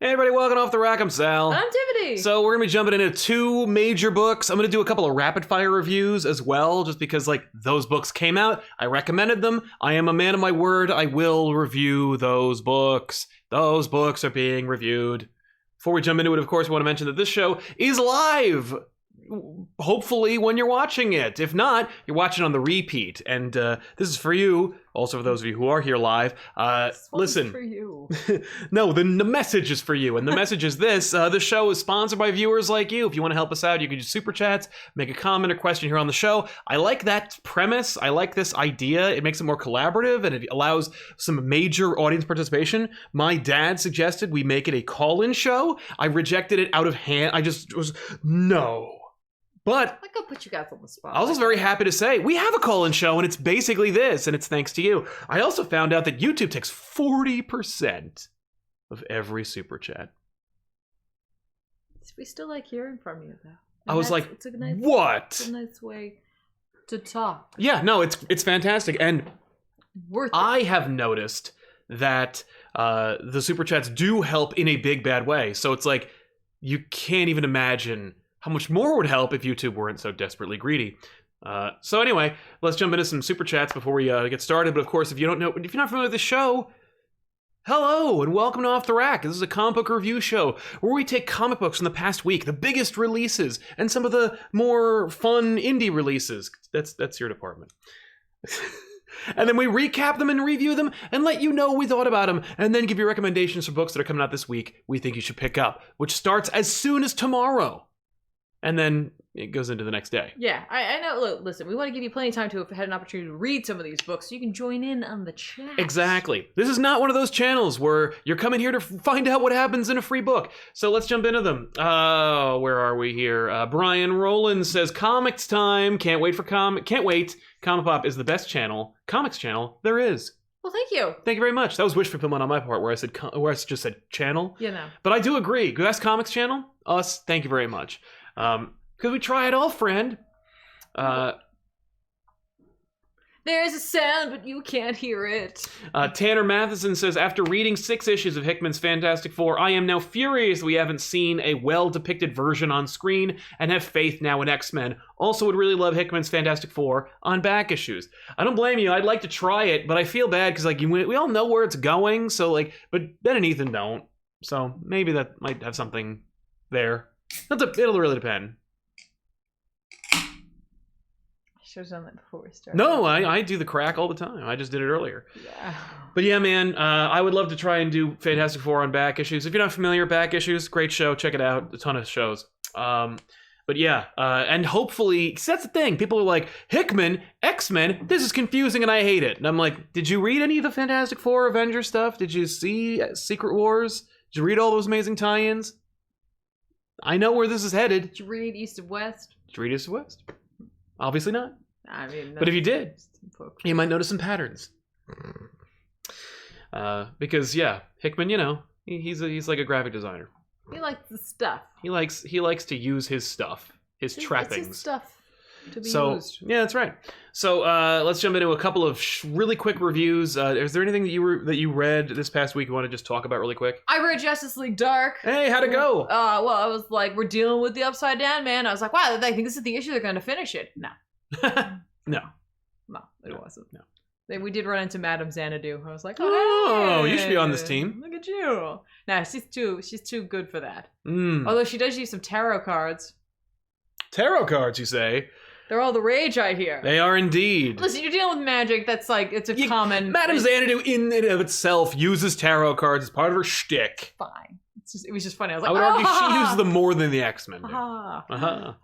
Hey everybody, welcome off the rack. I'm Sal. I'm Tiffany. So we're gonna be jumping into 2 major books. I'm gonna do a couple of rapid fire reviews as well, just because like those books came out. I recommended them. I am a man of my word. I will review those books. Those books are being reviewed. Before we jump into it, of course, we want to mention that this show is live. Hopefully when you're watching it. If not, you're watching on the repeat. And this is for you. Also for those of you who are here live. Listen. For you. No, the message is for you. And the message is this. The show is sponsored by viewers like you. If you want to help us out, you can do super chats, make a comment or question here on the show. I like that premise. I like this idea. It makes it more collaborative and it allows some major audience participation. My dad suggested we make it a call-in show. I rejected it out of hand. I just was, no. But I could put you guys on the spot. I was just very happy to say we have a call-in show, and it's basically this, and it's thanks to you. I also found out that YouTube takes 40% of every super chat. We still like hearing from you, though. I was like, it's a nice, what? It's a nice way to talk. Yeah, no, it's fantastic, and Worth it. I have noticed that the super chats do help in a big bad way. So it's like you can't even imagine how much more would help if YouTube weren't so desperately greedy. So anyway, let's jump into some super chats before we get started. But of course, if you're not familiar with the show, hello and welcome to Off the Rack. This is a comic book review show where we take comic books from the past week, the biggest releases, and some of the more fun indie releases. That's your department. And then we recap them and review them and let you know what we thought about them, and then give you recommendations for books that are coming out this week we think you should pick up, which starts as soon as tomorrow. And then it goes into the next day. Yeah, I know. Look, listen, we want to give you plenty of time to have had an opportunity to read some of these books so you can join in on the chat. Exactly. This is not one of those channels where you're coming here to find out what happens in a free book. So let's jump into them. Oh, where are we here? Brian Rowland says, comics time. Can't wait. ComicPop is the best comics channel there is. Well, thank you. Thank you very much. That was wish fulfillment on my part where I just said channel. You know. But I do agree. Best comics channel? Us. Thank you very much. Because we try it all, friend. There is a sound, but you can't hear it. Tanner Matheson says, after reading 6 issues of Hickman's Fantastic Four, I am now furious we haven't seen a well-depicted version on screen and have faith now in X-Men. Also would really love Hickman's Fantastic Four on back issues. I don't blame you. I'd like to try it, but I feel bad because like we all know where it's going. So like, but Ben and Ethan don't. So maybe that might have something there. It'll really depend. I should have done that before we started. No, I do the crack all the time. I just did it earlier. Yeah. But yeah, man, I would love to try and do Fantastic Four on back issues. If you're not familiar with back issues, great show. Check it out. A ton of shows. But yeah, and hopefully, cause that's the thing. People are like, Hickman, X-Men, this is confusing and I hate it. And I'm like, did you read any of the Fantastic Four Avengers stuff? Did you see Secret Wars? Did you read all those amazing tie-ins? I know where this is headed. Did you read East of West? Did you read East of West? Obviously not. I mean, but if you did, you might notice some patterns. Because yeah, Hickman, you know, he's like a graphic designer. He likes the stuff. He likes to use his stuff, his trappings. It's his stuff to be used. Yeah, that's right. So let's jump into a couple of really quick reviews. Is there anything that you read this past week you want to just talk about really quick? I read Justice League Dark. Hey, how'd it go? Well, I was like, we're dealing with the Upside Down Man. I was like, wow, I think this is the issue they're going to finish it. No. No, it wasn't. No. We did run into Madame Xanadu. I was like, oh, hey, you should be on this team. Look at you. No, she's too good for that. Mm. Although she does use some tarot cards. Tarot cards, you say? They're all the rage, I hear. They are indeed. Listen, you're dealing with magic. That's like, it's a common... Madame Xanadu in and of itself uses tarot cards as part of her shtick. Fine. It was just funny. I was like, I would argue she uses them more than the X-Men do. Yeah,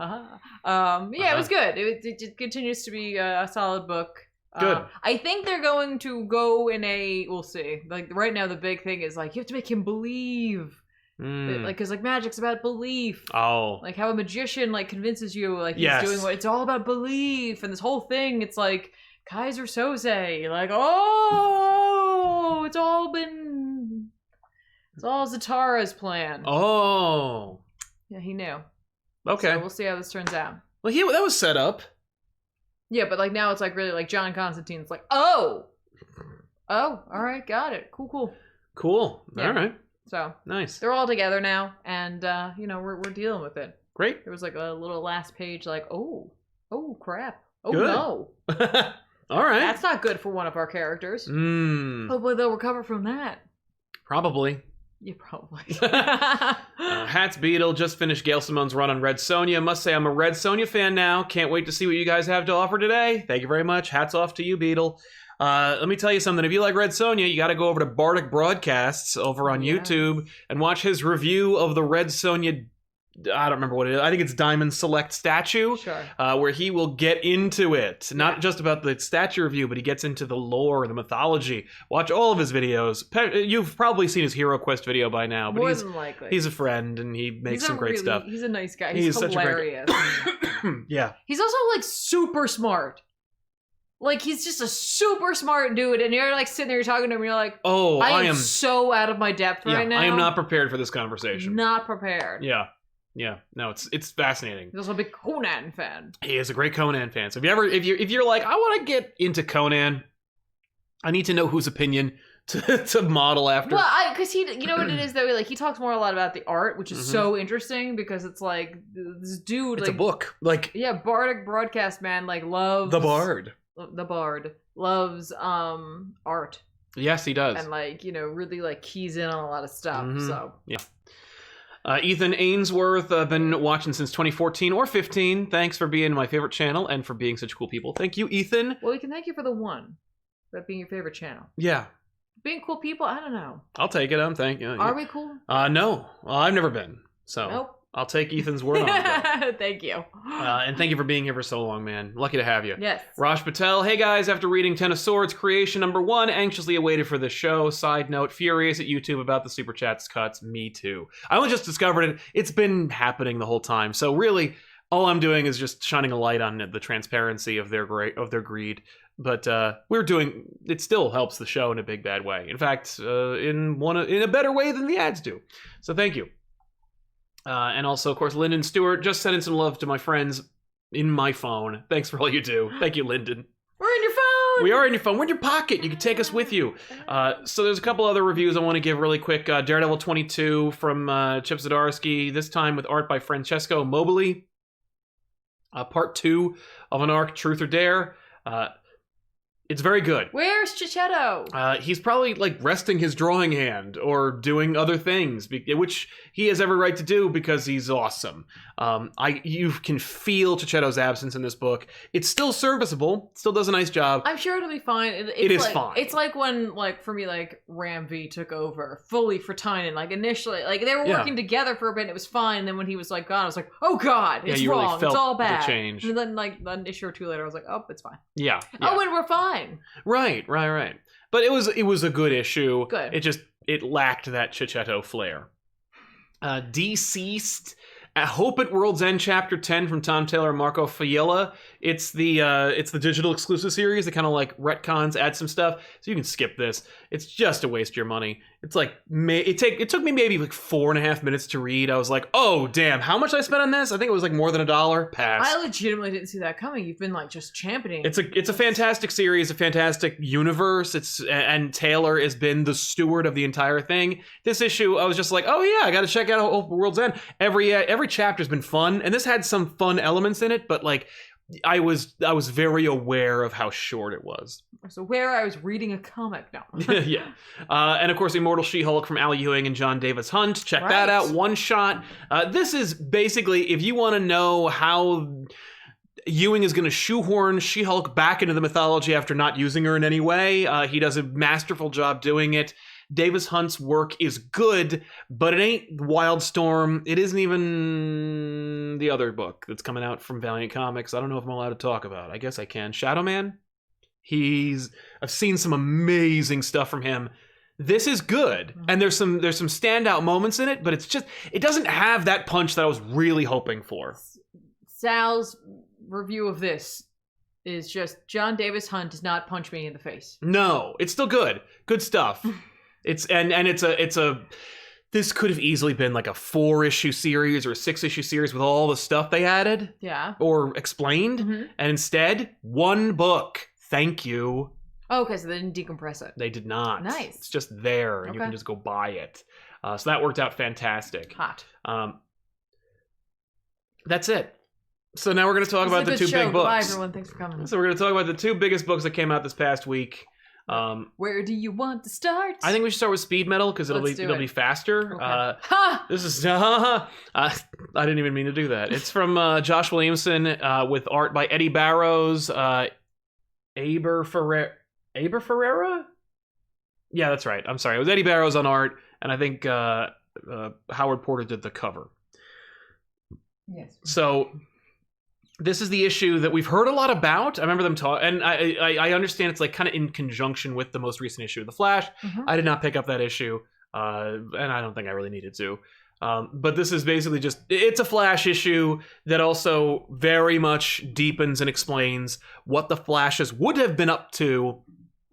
it was good. It continues to be a solid book. Good. I think they're going to go in we'll see. Like right now, the big thing is like, you have to make him believe. Like, cause like magic's about belief. Oh. Like how a magician like convinces you like he's yes. doing what it's all about belief, and this whole thing, it's like Kaiser Soze, like, oh, it's all Zatara's plan. Oh. Yeah, he knew. Okay. So we'll see how this turns out. Well, that was set up. Yeah, but like now it's like really like John Constantine's like, oh, all right, got it. Cool. Cool. Yeah. All right. So Nice. they're all together now, and we're dealing with it. Great. There was like a little last page, like, oh crap, oh Good. no, All right. that's not good for one of our characters. Hmm. Hopefully they'll recover from that. Probably. Yeah, probably. Hats Beetle just finished Gail Simone's run on Red Sonja. Must say I'm a Red Sonja fan now. Can't wait to see what you guys have to offer today. Thank you very much. Hats off to you, Beetle. Let me tell you something. If you like Red Sonja, you got to go over to Bardic Broadcasts over on YouTube and watch his review of the Red Sonja. I don't remember what it is. I think it's Diamond Select statue, Sure. Where he will get into it. Not just about the statue review, but he gets into the lore and the mythology. Watch all of his videos. You've probably seen his Hero Quest video by now, but More than likely. he's a friend and he makes some great stuff. He's a nice guy. He's hilarious. Yeah. He's also like super smart. Like he's just a super smart dude, and you're like sitting there, you're talking to him, and you're like, "Oh, I am so out of my depth right now. I am not prepared for this conversation. Not prepared." Yeah, no, it's fascinating. He's also a big Conan fan. He is a great Conan fan. So if you're like, I want to get into Conan, I need to know whose opinion to model after. Well, because you know what it is though. Like he talks more a lot about the art, which is so interesting because it's like this dude. It's like, a book, like Bardic Broadcast man, like loves the Bard. The Bard loves art. Yes, he does, and like really like keys in on a lot of stuff. So yeah. Ethan Ainsworth, been watching since 2014 or 15. Thanks for being my favorite channel and for being such cool people. Thank you, Ethan. Well, we can thank you for the one, that being your favorite channel. Yeah. Being cool people, I don't know. I'll take it. Thank you. Are we cool? No. I've never been. So nope. I'll take Ethan's word on it. Thank you. And thank you for being here for so long, man. Lucky to have you. Yes. Raj Patel, hey guys, after reading Ten of Swords, creation #1, anxiously awaited for this show. Side note, furious at YouTube about the Super Chats cuts. Me too. I only just discovered it. It's been happening the whole time. So really, all I'm doing is just shining a light on the transparency of their greed. But it still helps the show in a big bad way. In fact, in a better way than the ads do. So thank you. And also, of course, Lyndon Stewart, just sending some love to my friends in my phone. Thanks for all you do. Thank you, Lyndon. We're in your phone! We are in your phone. We're in your pocket. You can take us with you. So there's a couple other reviews I want to give really quick. Daredevil 22 from Chip Zdarsky, this time with art by Francesco Mobili. Part 2 of an arc, Truth or Dare. It's very good. Where's Chichetto? He's probably like resting his drawing hand or doing other things, which he has every right to do because he's awesome. You can feel Chichetto's absence in this book. It's still serviceable. Still does a nice job. I'm sure it'll be fine. It is fine. It's like when, like for me, like Ram V took over fully for Tynan. Like initially, like they were working together for a bit. And it was fine. And then when he was like gone, I was like, oh god, it's wrong. Really felt it's all bad. The change. And then like an issue or two later, I was like, oh, it's fine. Yeah. Oh, and we're fine. Right. But it was a good issue. Good. It lacked that Chichetto flair. Deceased. Hope at World's End Chapter 10 from Tom Taylor and Marco Fiella. It's the digital exclusive series that kind of like retcons, add some stuff. So you can skip this. It's just a waste of your money. It's like it took me maybe like 4.5 minutes to read. I was like, oh damn, how much I spent on this? I think it was like more than $1. Pass. I legitimately didn't see that coming. You've been like just championing. It's a fantastic series, a fantastic universe. And Taylor has been the steward of the entire thing. This issue, I was just like, oh yeah, I got to check out Hope at World's End. Every chapter's been fun, and this had some fun elements in it, but like I was very aware of how short it was. So where I was reading a comic now. Yeah. And of course, Immortal She-Hulk from Al Ewing and John Davis Hunt. Check that out. One shot. This is basically, if you want to know how Ewing is going to shoehorn She-Hulk back into the mythology after not using her in any way, he does a masterful job doing it. Davis Hunt's work is good, but it ain't Wildstorm. It isn't even the other book that's coming out from Valiant Comics. I don't know if I'm allowed to talk about it. I guess I can. Shadow Man? I've seen some amazing stuff from him. This is good, and there's some standout moments in it, but it doesn't have that punch that I was really hoping for. Sal's review of this is just John Davis Hunt does not punch me in the face. No, it's still good. Good stuff. This could have easily been like a 4-issue series or a 6-issue series with all the stuff they added. Yeah. Or explained. Mm-hmm. And instead, one book. Thank you. Oh, okay, so they didn't decompress it. They did not. Nice. It's just there, and you can just go buy it. So that worked out fantastic. Hot. That's it. So now we're going to talk about the two big books. Bye, everyone. Thanks for coming. So we're going to talk about the two biggest books that came out this past week. Where do you want to start? I think we should start with Speed Metal because it'll be faster. Okay. This is I didn't even mean to do that. It's from Josh Williamson with art by Eddie Barrows, Aber Ferreira. Yeah, that's right. I'm sorry. It was Eddie Barrows on art, and I think Howard Porter did the cover. Yes. So this is the issue that we've heard a lot about. I remember them talk, and I understand it's like kind of in conjunction with the most recent issue of The Flash. Mm-hmm. I did not pick up that issue, and I don't think I really needed to. But this is basically it's a Flash issue that also very much deepens and explains what the Flashes would have been up to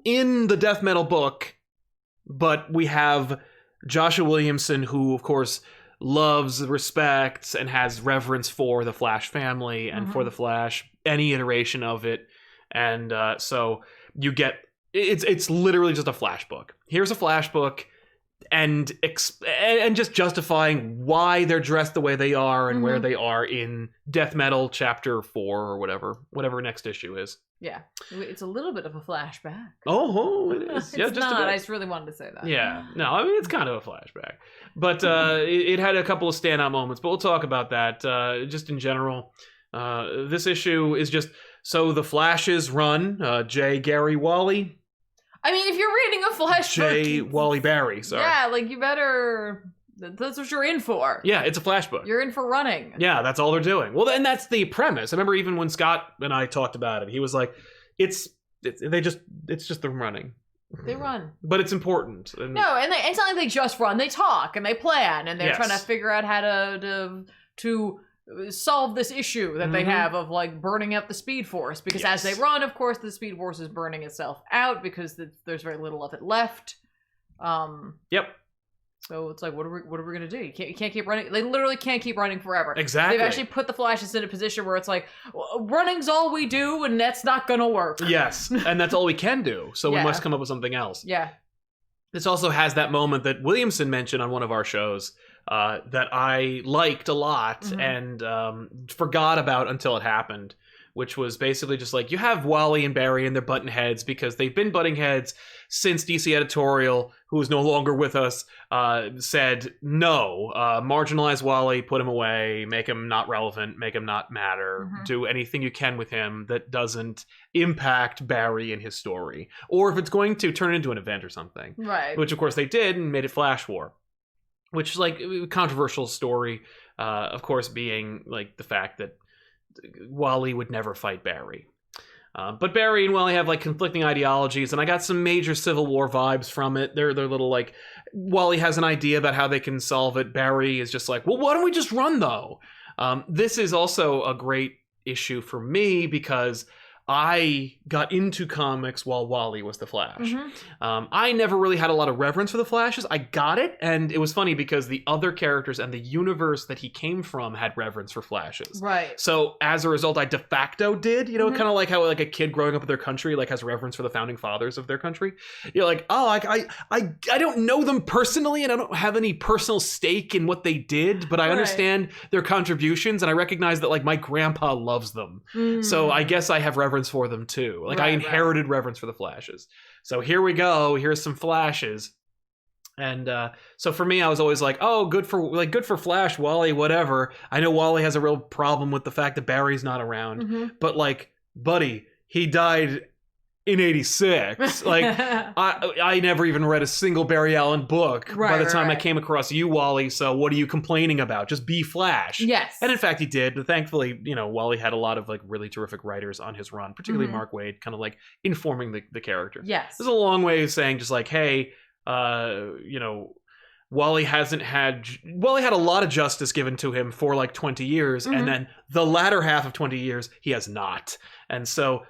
in the Death Metal book. But we have Joshua Williamson, who, of course, loves, respects, and has reverence for the Flash family and for the Flash, any iteration of it. And so you get it's literally just a Flash book. Here's a Flash book, and just justifying why they're dressed the way they are and where they are in Death Metal Chapter 4 or whatever next issue is. Yeah, it's a little bit of a flashback. Oh, it is. Yeah, it's just not. a bit. I just really wanted to say that. Yeah, no, I mean it's kind of a flashback, but it had a couple of standout moments. But we'll talk about that. Just in general, this issue is just so the Flashes run. J. Gary Wally. I mean, if you're reading a Flash J. book, Wally Barry. Sorry. Yeah, like you better. That's what you're in for. Yeah, it's a Flash book. You're in for running. Yeah, that's all they're doing. Well, and that's the premise. I remember even when Scott and I talked about it, he was like, it's just the running. They run. But it's important. And no, and it's not like they just run. They talk and they plan and they're trying to figure out how to solve this issue that they have of like burning out the Speed Force. Because as they run, of course, the Speed Force is burning itself out because there's very little of it left. Yep. So it's like, what are we gonna do? You can't keep running. They literally can't keep running forever. Exactly. They've actually put the Flashes in a position where it's like, running's all we do, and that's not gonna work. Yes, and that's all we can do. So we must come up with something else. Yeah. This also has that moment that Williamson mentioned on one of our shows that I liked a lot and forgot about until it happened, which was basically just like, you have Wally and Barry and they're butting heads because they've been butting heads since DC Editorial, who is no longer with us, said, no, marginalize Wally, put him away, make him not relevant, make him not matter, do anything you can with him that doesn't impact Barry and his story. Or if it's going to turn into an event or something. Right. Which, of course, they did and made it Flash War. Which is like a controversial story, of course, being like the fact that Wally would never fight Barry. But Barry and Wally have like conflicting ideologies, and I got some major Civil War vibes from it. They're little like, Wally has an idea about how they can solve it. Barry is just like, well, why don't we just run though? This is also a great issue for me because I got into comics while Wally was the Flash. I never really had a lot of reverence for the Flashes. I got it, and it was funny because the other characters and the universe that he came from had reverence for Flashes. Right. So as a result, I de facto did, kind of like how like a kid growing up with their country like has reverence for the founding fathers of their country. You're like, oh, I don't know them personally, and I don't have any personal stake in what they did, but I understand their contributions, and I recognize that like my grandpa loves them. So I guess I have reverence for them too. Like I inherited reverence for the Flashes. So here we go. Here's some Flashes. And so for me, I was always like, oh, good for Flash, Wally, whatever. I know Wally has a real problem with the fact that Barry's not around, but like, buddy, he died in 86. Like I never even read a single Barry Allen book by the time I came across you, Wally. So what are you complaining about? Just be Flash. Yes. And in fact, he did. But thankfully, Wally had a lot of like really terrific writers on his run, particularly Mark Waid, kind of like informing the character. Yes. There's a long way of saying just like, hey, Wally had a lot of justice given to him for like 20 years. And then the latter half of 20 years, he has not. And so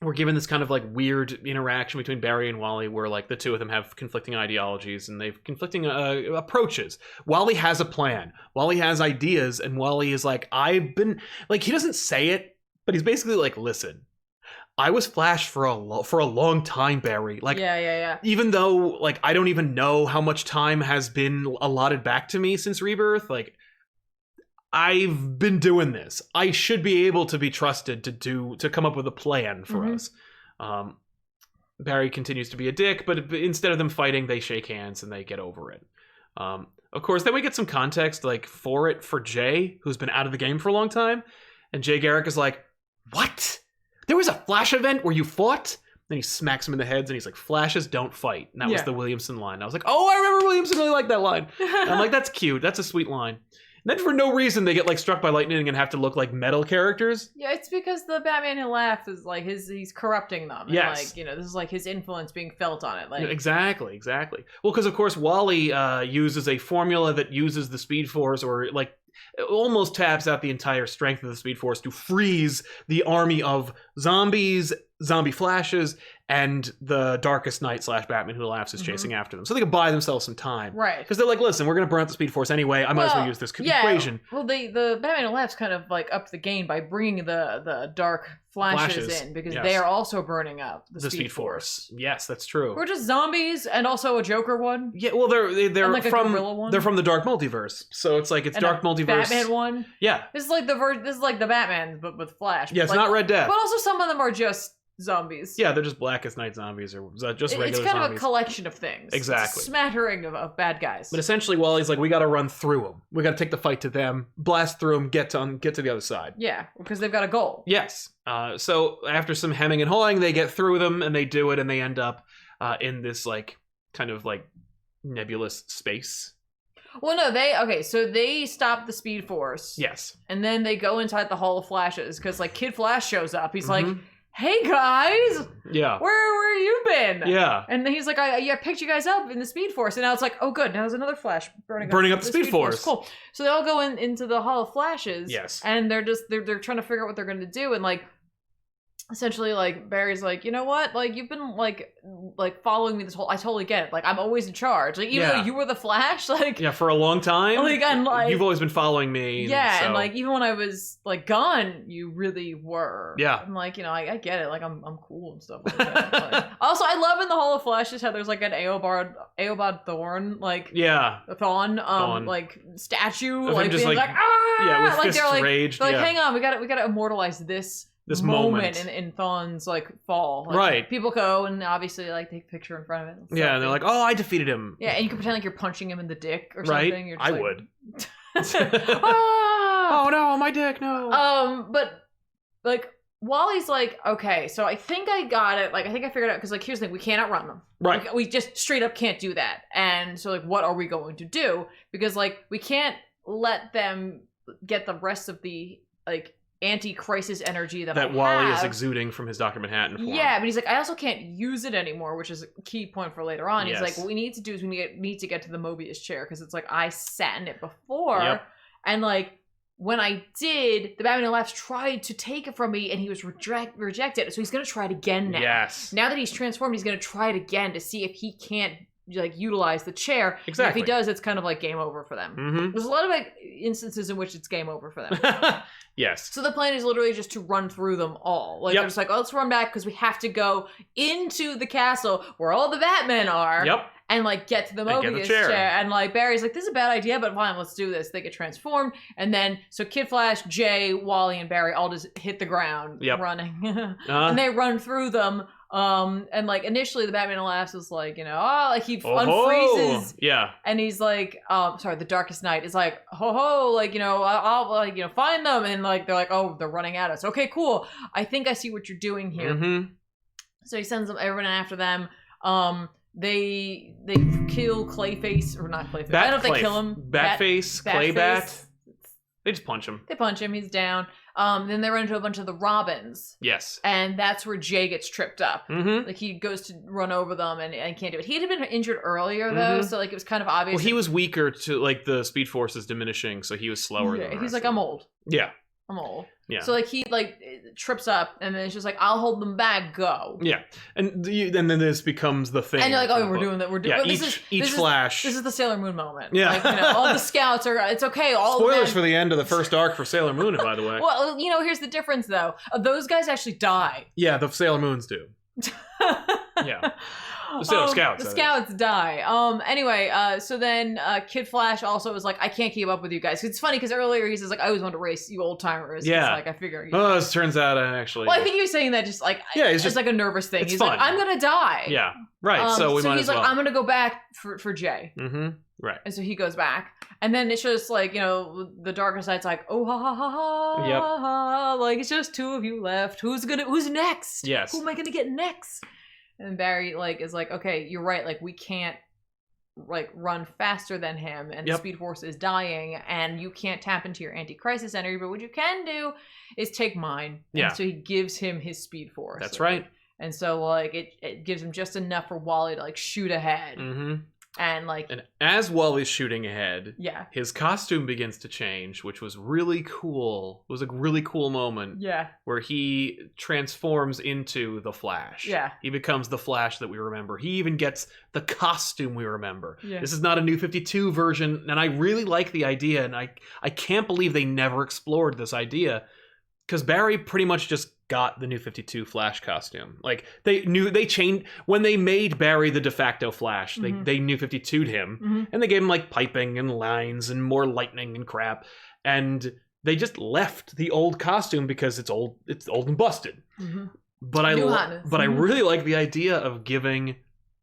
we're given this kind of like weird interaction between Barry and Wally where like the two of them have conflicting ideologies and they've conflicting approaches. Wally has a plan. Wally has ideas, and Wally is like, he doesn't say it, but he's basically like, listen, I was Flash for a long time, Barry. Like, yeah. Even though, like, I don't even know how much time has been allotted back to me since Rebirth, like, I've been doing this. I should be able to be trusted to come up with a plan for us. Barry continues to be a dick, but instead of them fighting, they shake hands and they get over it. Of course, then we get some context, like, for Jay, who's been out of the game for a long time. And Jay Garrick is like, what? There was a Flash event where you fought? Then he smacks him in the heads and he's like, Flashes don't fight. And that was the Williamson line. I was like, oh, I remember Williamson really liked that line. And I'm like, that's cute. That's a sweet line. And then for no reason, they get, like, struck by lightning and have to look like metal characters. Yeah, it's because the Batman Who Laughs is, like, he's corrupting them. And, yes. like, you know, this is, like, his influence being felt on it. Like, exactly. Well, because, of course, Wally uses a formula that uses the Speed Force, or, like, almost taps out the entire strength of the Speed Force to freeze the army of zombies, zombie Flashes, and the Darkest Knight / Batman Who Laughs is chasing after them. So they can buy themselves some time. Right. Because they're like, listen, we're going to burn out the Speed Force anyway. I might as well use this equation. Well, the Batman Who Laughs kind of, like, upped the game by bringing the Dark Flashes in, because they are also burning up the Speed Force. Yes, that's true. Or just zombies, and also a Joker one. Yeah, well, they're like from one. they're from the Dark Multiverse, so it's like it's and Dark Multiverse. Batman one. Yeah, this is like the Batman, but with Flash. Yeah, it's like, not Red Death. But also some of them are just zombies. Yeah, they're just Blackest Night zombies, or just regular zombies. It's kind of a collection of things. Exactly. It's a smattering of bad guys. But essentially, Wally's like, we got to run through them. We got to take the fight to them, blast through them, get to the other side. Yeah, because they've got a goal. Yes. So after some hemming and hawing, they get through them, and they do it, and they end up in this, like, kind of, like, nebulous space. Well, no, so they stop the Speed Force. Yes. And then they go inside the Hall of Flashes, because, like, Kid Flash shows up. He's like, hey, guys! Yeah. Where you been? Yeah. And he's like, I picked you guys up in the Speed Force. And now it's like, oh, good. Now there's another Flash burning up the Speed Force. Cool. So they all go into the Hall of Flashes. Yes. And they're trying to figure out what they're going to do. And, like, essentially, like, Barry's like, you know what? Like, you've been, like following me this whole... I totally get it. Like, I'm always in charge. Like, even though you were the Flash, like... Yeah, for a long time. Like, and, like... You've always been following me. Yeah, and, like, even when I was, like, gone, you really were. Yeah. I'm like, you know, I get it. Like, I'm cool and stuff like that. Like, also, I love in the Hall of Flashes how there's, like, an Eobard Thorn, like... Yeah. Thawne, like, statue. Of like, him just, being like... ah! Yeah, with like, fists raged. They're like, hang on, we gotta immortalize this moment in Thawne's, like, fall. Like, right. People go and obviously, like, take a picture in front of it. Yeah, and they're like, oh, I defeated him. Yeah, and you can pretend like you're punching him in the dick or right? something. You're just I like... would. Ah! Oh, no, my dick, no. But, like, Wally's like, okay, so I think I got it. Like, I think I figured out, because, like, here's the thing, we can't outrun them. Right. Like, we just straight up can't do that. And so, like, what are we going to do? Because, like, we can't let them get the rest of the, like, anti-crisis energy that Wally is exuding from his Dr. Manhattan form. Yeah, but he's like, I also can't use it anymore, which is a key point for later on. Yes. He's like, what we need to do is we need to get to the Mobius chair, because it's like, I sat in it before, and, like, when I did, the Batman Who Laughs tried to take it from me, and he was rejected, so he's going to try it again now. Yes. Now that he's transformed, he's going to try it again to see if he can't, like, utilize the chair. Exactly. And if he does, it's kind of like game over for them. There's a lot of, like, instances in which it's game over for them. Yes. So the plan is literally just to run through them all. Like, they're just like, oh, let's run back because we have to go into the castle where all the Batmen are. Yep. And, like, get to the Mobius chair. And, like, Barry's like, this is a bad idea, but fine, let's do this. They get transformed. And then, so Kid Flash, Jay, Wally, and Barry all just hit the ground running. And they run through them. And, like, initially the Batman Who Laughs is like, you know, like, he unfreezes. Yeah. And he's like, the Darkest Knight is like, like, you know, I'll, like, you know, find them. And, like, they're like, oh, they're running at us. Okay, cool. I think I see what you're doing here. So he sends everyone after them. They kill Clayface, or not Clayface. I don't know if they kill him. Batface, Claybat. They just punch him. They punch him. He's down. Then they run into a bunch of the Robins. Yes. And that's where Jay gets tripped up. Like, he goes to run over them and can't do it. He had been injured earlier, though, so, like, it was kind of obvious. Well, he was weaker to, like, the Speed Force is diminishing, so he was slower than the he's like, I'm old. Yeah. I'm old. Yeah. So like he like trips up and then it's just like, I'll hold them back, go. Yeah. And then this becomes the thing. And you're like, oh, we're doing that. We're doing each Flash. This is the Sailor Moon moment. Yeah. Like, all the scouts are, it's okay. All Spoilers for the end of the first arc for Sailor Moon, by the way. Well, here's the difference though. Those guys actually die. Yeah, the Sailor Moons do. Yeah. The Sailor Scouts. The Scouts die. Anyway, so then Kid Flash also was like, I can't keep up with you guys. It's funny because earlier he says like, I always want to race you old timers. Yeah. It's like I figure. Oh, this turns out actually. Well, I think he was saying that just like it's just like a nervous thing. He's fun. like, I'm gonna die. Yeah. Right. So we might he's as well. like, I'm gonna go back for Jay. Mm-hmm. Right. And so he goes back. And then it's just like, the darker side's like, oh ha ha ha ha. Yep. Ha, like it's just two of you left. Who's next? Yes. Who am I gonna get next? And Barry is like, okay, you're right. Like we can't run faster than him, and the Speed Force is dying, and you can't tap into your anti-crisis energy. But what you can do is take mine. Yeah. And so he gives him his Speed Force. That's right. And so it gives him just enough for Wally to shoot ahead. Mm-hmm. And as Wally's shooting ahead, yeah, his costume begins to change, which was really cool. It was a really cool moment. Yeah. Where he transforms into the Flash. Yeah. He becomes the Flash that we remember. He even gets the costume we remember. Yeah. This is not a New 52 version, and I really like the idea, and I can't believe they never explored this idea, because Barry pretty much just got the New 52 Flash costume. Like they changed when they made Barry the de facto Flash. They New 52'd him, and they gave him piping and lines and more lightning and crap, and they just left the old costume because it's old and busted. Mm-hmm. But I really like the idea of giving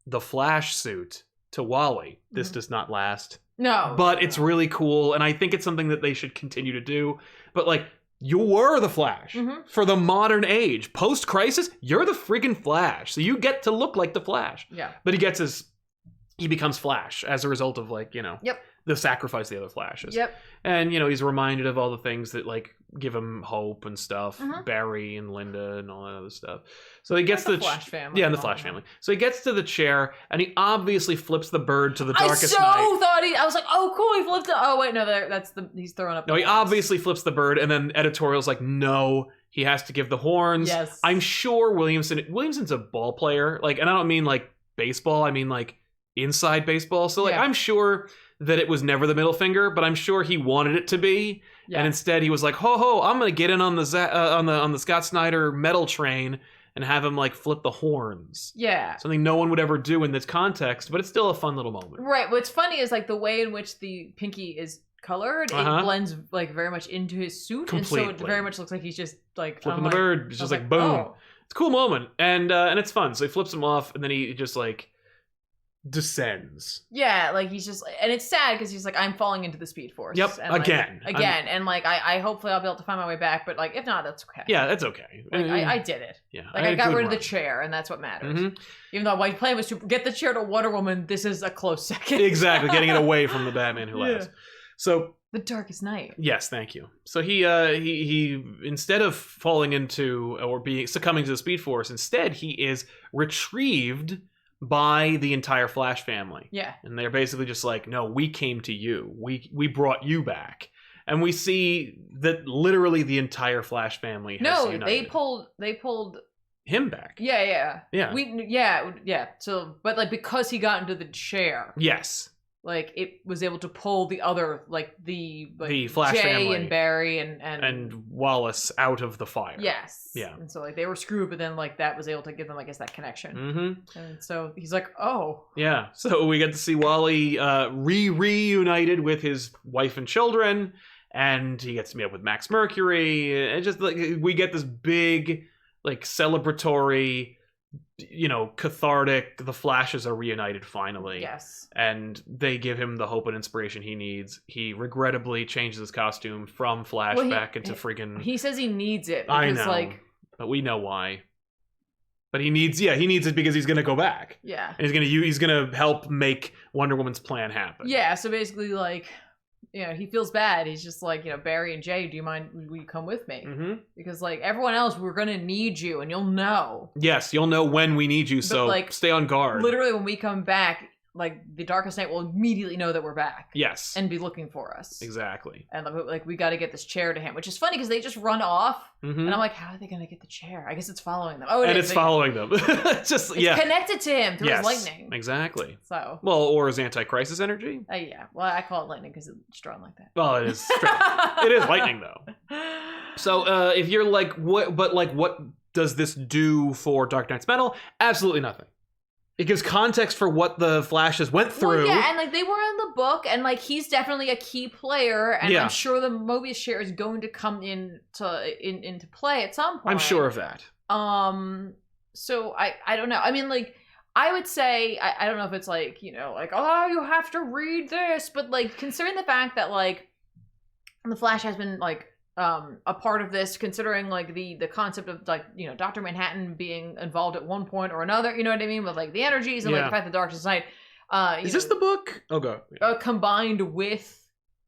the Flash suit to Wally. This does not last. No, but it's really cool, and I think it's something that they should continue to do. But you were the Flash for the modern age. Post-crisis, you're the freaking Flash. So you get to look like the Flash. Yeah. But he becomes Flash as a result of the sacrifice of the other Flashes. Yep. And, he's reminded of all the things that give him hope and stuff. Barry and Linda and all that other stuff. So he gets the Flash family. Yeah, and the Flash family. So he gets to the chair, and he obviously flips the bird to the darkest night. I was like, oh, cool, he flipped it. Oh, wait, no, he's throwing up. No, he obviously flips the bird, and then editorial's like, no, he has to give the horns. Yes. I'm sure Williamson's a ball player. And I don't mean baseball, I mean inside baseball. So I'm sure that it was never the middle finger, but I'm sure he wanted it to be. Yeah. And instead he was like, ho, I'm going to get in on the Scott Snyder metal train and have him flip the horns. Yeah. Something no one would ever do in this context, but it's still a fun little moment. Right. What's funny is the way in which the pinky is colored, it blends very much into his suit. Completely. And so it very much looks like he's just flipping the bird. It's just boom. Oh. It's a cool moment. And it's fun. So he flips him off, and then he just descends. Yeah, he's just, and it's sad because he's I'm falling into the Speed Force. Yep, and again. And I hopefully I'll be able to find my way back, but if not, that's okay. Yeah, that's okay. I did it. Yeah, I got rid of the chair, and that's what matters. Even though my plan was to get the chair to Wonder Woman, this is a close second. Exactly, getting it away from the Batman Who Laughs. So the Darkest Night. Yes, thank you. So he instead of falling into or succumbing to the Speed Force, instead he is retrieved by the entire Flash family. Yeah. And they're basically just no, we came to you. We brought you back. And we see that literally the entire Flash family has united. They pulled him back. Yeah. Yeah. So, but because he got into the chair. Yes. It was able to pull the other, the Flash Jay family and Barry and Wallace out of the fire. Yes. Yeah. And so they were screwed, but then that was able to give them, I guess, that connection. Mm-hmm. And so he's like, oh. Yeah. So we get to see Wally reunited with his wife and children, and he gets to meet up with Max Mercury, and just we get this big celebratory, cathartic, the Flashes are reunited finally. Yes. And they give him the hope and inspiration he needs. He regrettably changes his costume from Flash back into friggin'... He says he needs it. Because, I know, but we know why. But he needs it because he's going to go back. Yeah. And he's going to help make Wonder Woman's plan happen. Yeah, so basically, he feels bad. He's just Barry and Jay, do you mind, will you come with me? Mm-hmm. Because everyone else, we're going to need you, and you'll know. Yes, you'll know when we need you, so stay on guard. Literally, when we come back, like the Darkest Night will immediately know that we're back. Yes. And be looking for us. Exactly. And like we got to get this chair to him, which is funny because they just run off, mm-hmm. and I'm like, how are they going to get the chair? I guess it's following them. Oh, it's following them. It's connected to him through his lightning. Exactly. So. Well, or his anti-crisis energy. Yeah. Well, I call it lightning because it's drawn like that. Well, it is. It is lightning though. So if you're like, what does this do for Dark Knight's Metal? Absolutely nothing. It gives context for what the Flashes went through. Well, yeah, and like they were in the book, and like he's definitely a key player, and I'm sure the Mobius chair is going to come into play at some point. I'm sure of that. So I don't know. I mean, like I would say I don't know if it's like, you know, like, oh, you have to read this, but like considering the fact that like the Flash has been like a part of this, considering like the concept of like, you know, Dr. Manhattan being involved at one point or another, you know what I mean, with like the energies and like the fact that Darkest Night is this the book? Oh, go. Combined with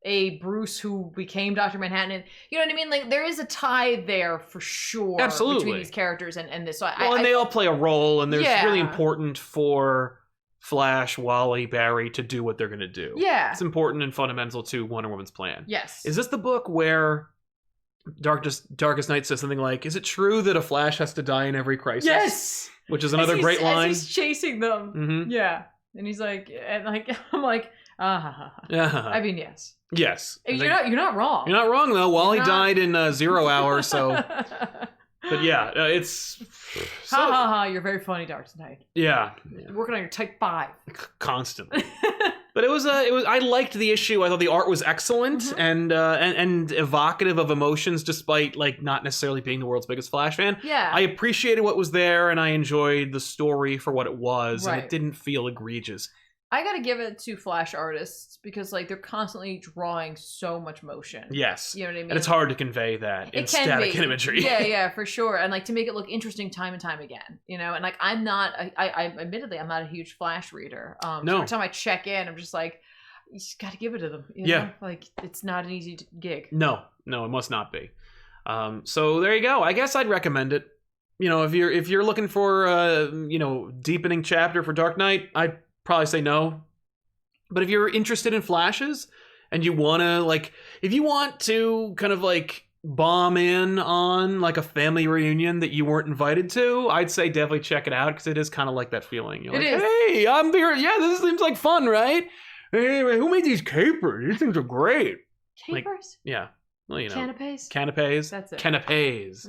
a Bruce who became Dr. Manhattan, and you know what I mean, like there is a tie there for sure. Absolutely. Between these characters and this. So and they all play a role, and there's really important for Flash, Wally, Barry to do what they're going to do. Yeah, it's important and fundamental to Wonder Woman's plan. Yes. Is this the book where Darkest Night says something like, "Is it true that a Flash has to die in every crisis?" Yes, which is another great line. As he's chasing them. Mm-hmm. Yeah, and he's like, and like I'm like, I mean, yes. Yes. You're not wrong. You're not wrong though. Wally died in 0 hour, so. But yeah, it's. So, you're very funny, Darkest Night. Yeah. You're working on your Type 5 constantly. But it was. I liked the issue. I thought the art was excellent and evocative of emotions, despite like not necessarily being the world's biggest Flash fan. Yeah. I appreciated what was there, and I enjoyed the story for what it was, right. and it didn't feel egregious. I gotta give it to Flash artists because like they're constantly drawing so much motion. Yes. You know what I mean? And it's hard to convey that in static imagery. Yeah, for sure. And like to make it look interesting time and time again, you know? And like I'm not, I admittedly, I'm not a huge Flash reader. So every time I check in, I'm just like, you just gotta give it to them. You know? Like it's not an easy gig. No, it must not be. So there you go. I guess I'd recommend it. You know, if you're looking for deepening chapter for Dark Knight, I'd probably say no. But if you're interested in Flashes and you want to if you want to kind of like bomb in on like a family reunion that you weren't invited to, I'd say definitely check it out because it is kind of like that feeling. You're like, hey, I'm here. Yeah, this seems like fun, right? Hey, who made these capers? These things are great. Capers? Yeah. Well, you know, canapes. That's it. Canapes.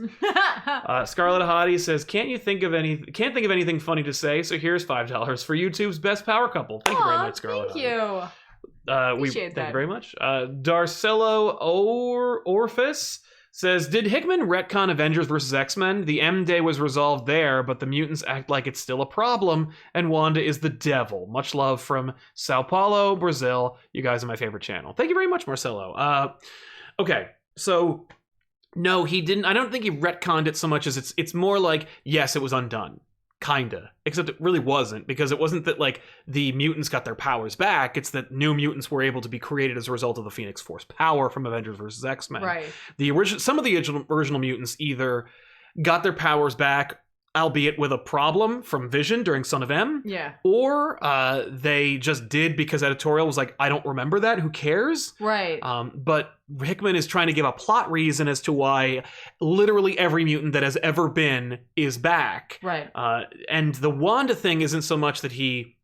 Scarlet Hottie says, can't think of anything funny to say, so here's $5 for YouTube's best power couple. Thank you very much, Scarlet. Thank you. Thank you very much. Darcello Orphis says, did Hickman retcon Avengers vs. X-Men? The M-Day was resolved there, but the mutants act like it's still a problem, and Wanda is the devil. Much love from Sao Paulo, Brazil. You guys are my favorite channel. Thank you very much, Marcelo. Okay, so no, he didn't. I don't think he retconned it so much as it's more like, yes, it was undone. Kinda. Except it really wasn't, because it wasn't that like the mutants got their powers back. It's that new mutants were able to be created as a result of the Phoenix Force power from Avengers vs. X-Men. Right. Some of the original mutants either got their powers back, albeit with a problem from Vision during Son of M. Yeah. Or they just did because editorial was like, I don't remember that. Who cares? Right. But Hickman is trying to give a plot reason as to why literally every mutant that has ever been is back. Right. And the Wanda thing isn't so much that he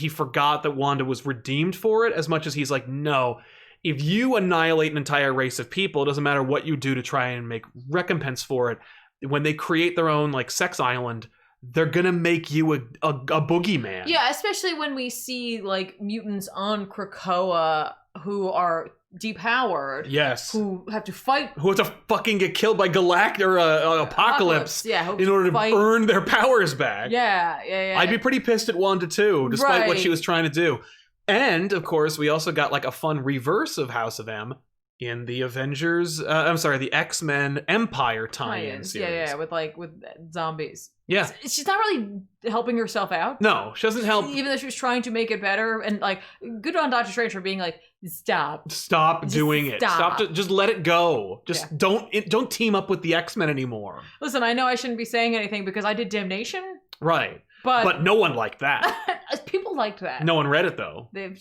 forgot that Wanda was redeemed for it, as much as he's like, no, if you annihilate an entire race of people, it doesn't matter what you do to try and make recompense for it. When they create their own like sex island, they're gonna make you a boogeyman. Yeah, especially when we see like mutants on Krakoa who are depowered. Yes. Who have to fight. Who have to fucking get killed by Galactus or Apocalypse. Yeah. In order to earn their powers back. Yeah. I'd be pretty pissed at Wanda too, despite what she was trying to do. And of course, we also got like a fun reverse of House of M in the Avengers, the X-Men Empire tie-in series. Yeah, with zombies. Yeah. She's not really helping herself out. No, she doesn't help. Even though she was trying to make it better, and like, good on Doctor Strange for being like, stop doing it. Just let it go. Just don't team up with the X-Men anymore. Listen, I know I shouldn't be saying anything because I did Damnation. Right. But no one liked that. People liked that. No one read it though. No.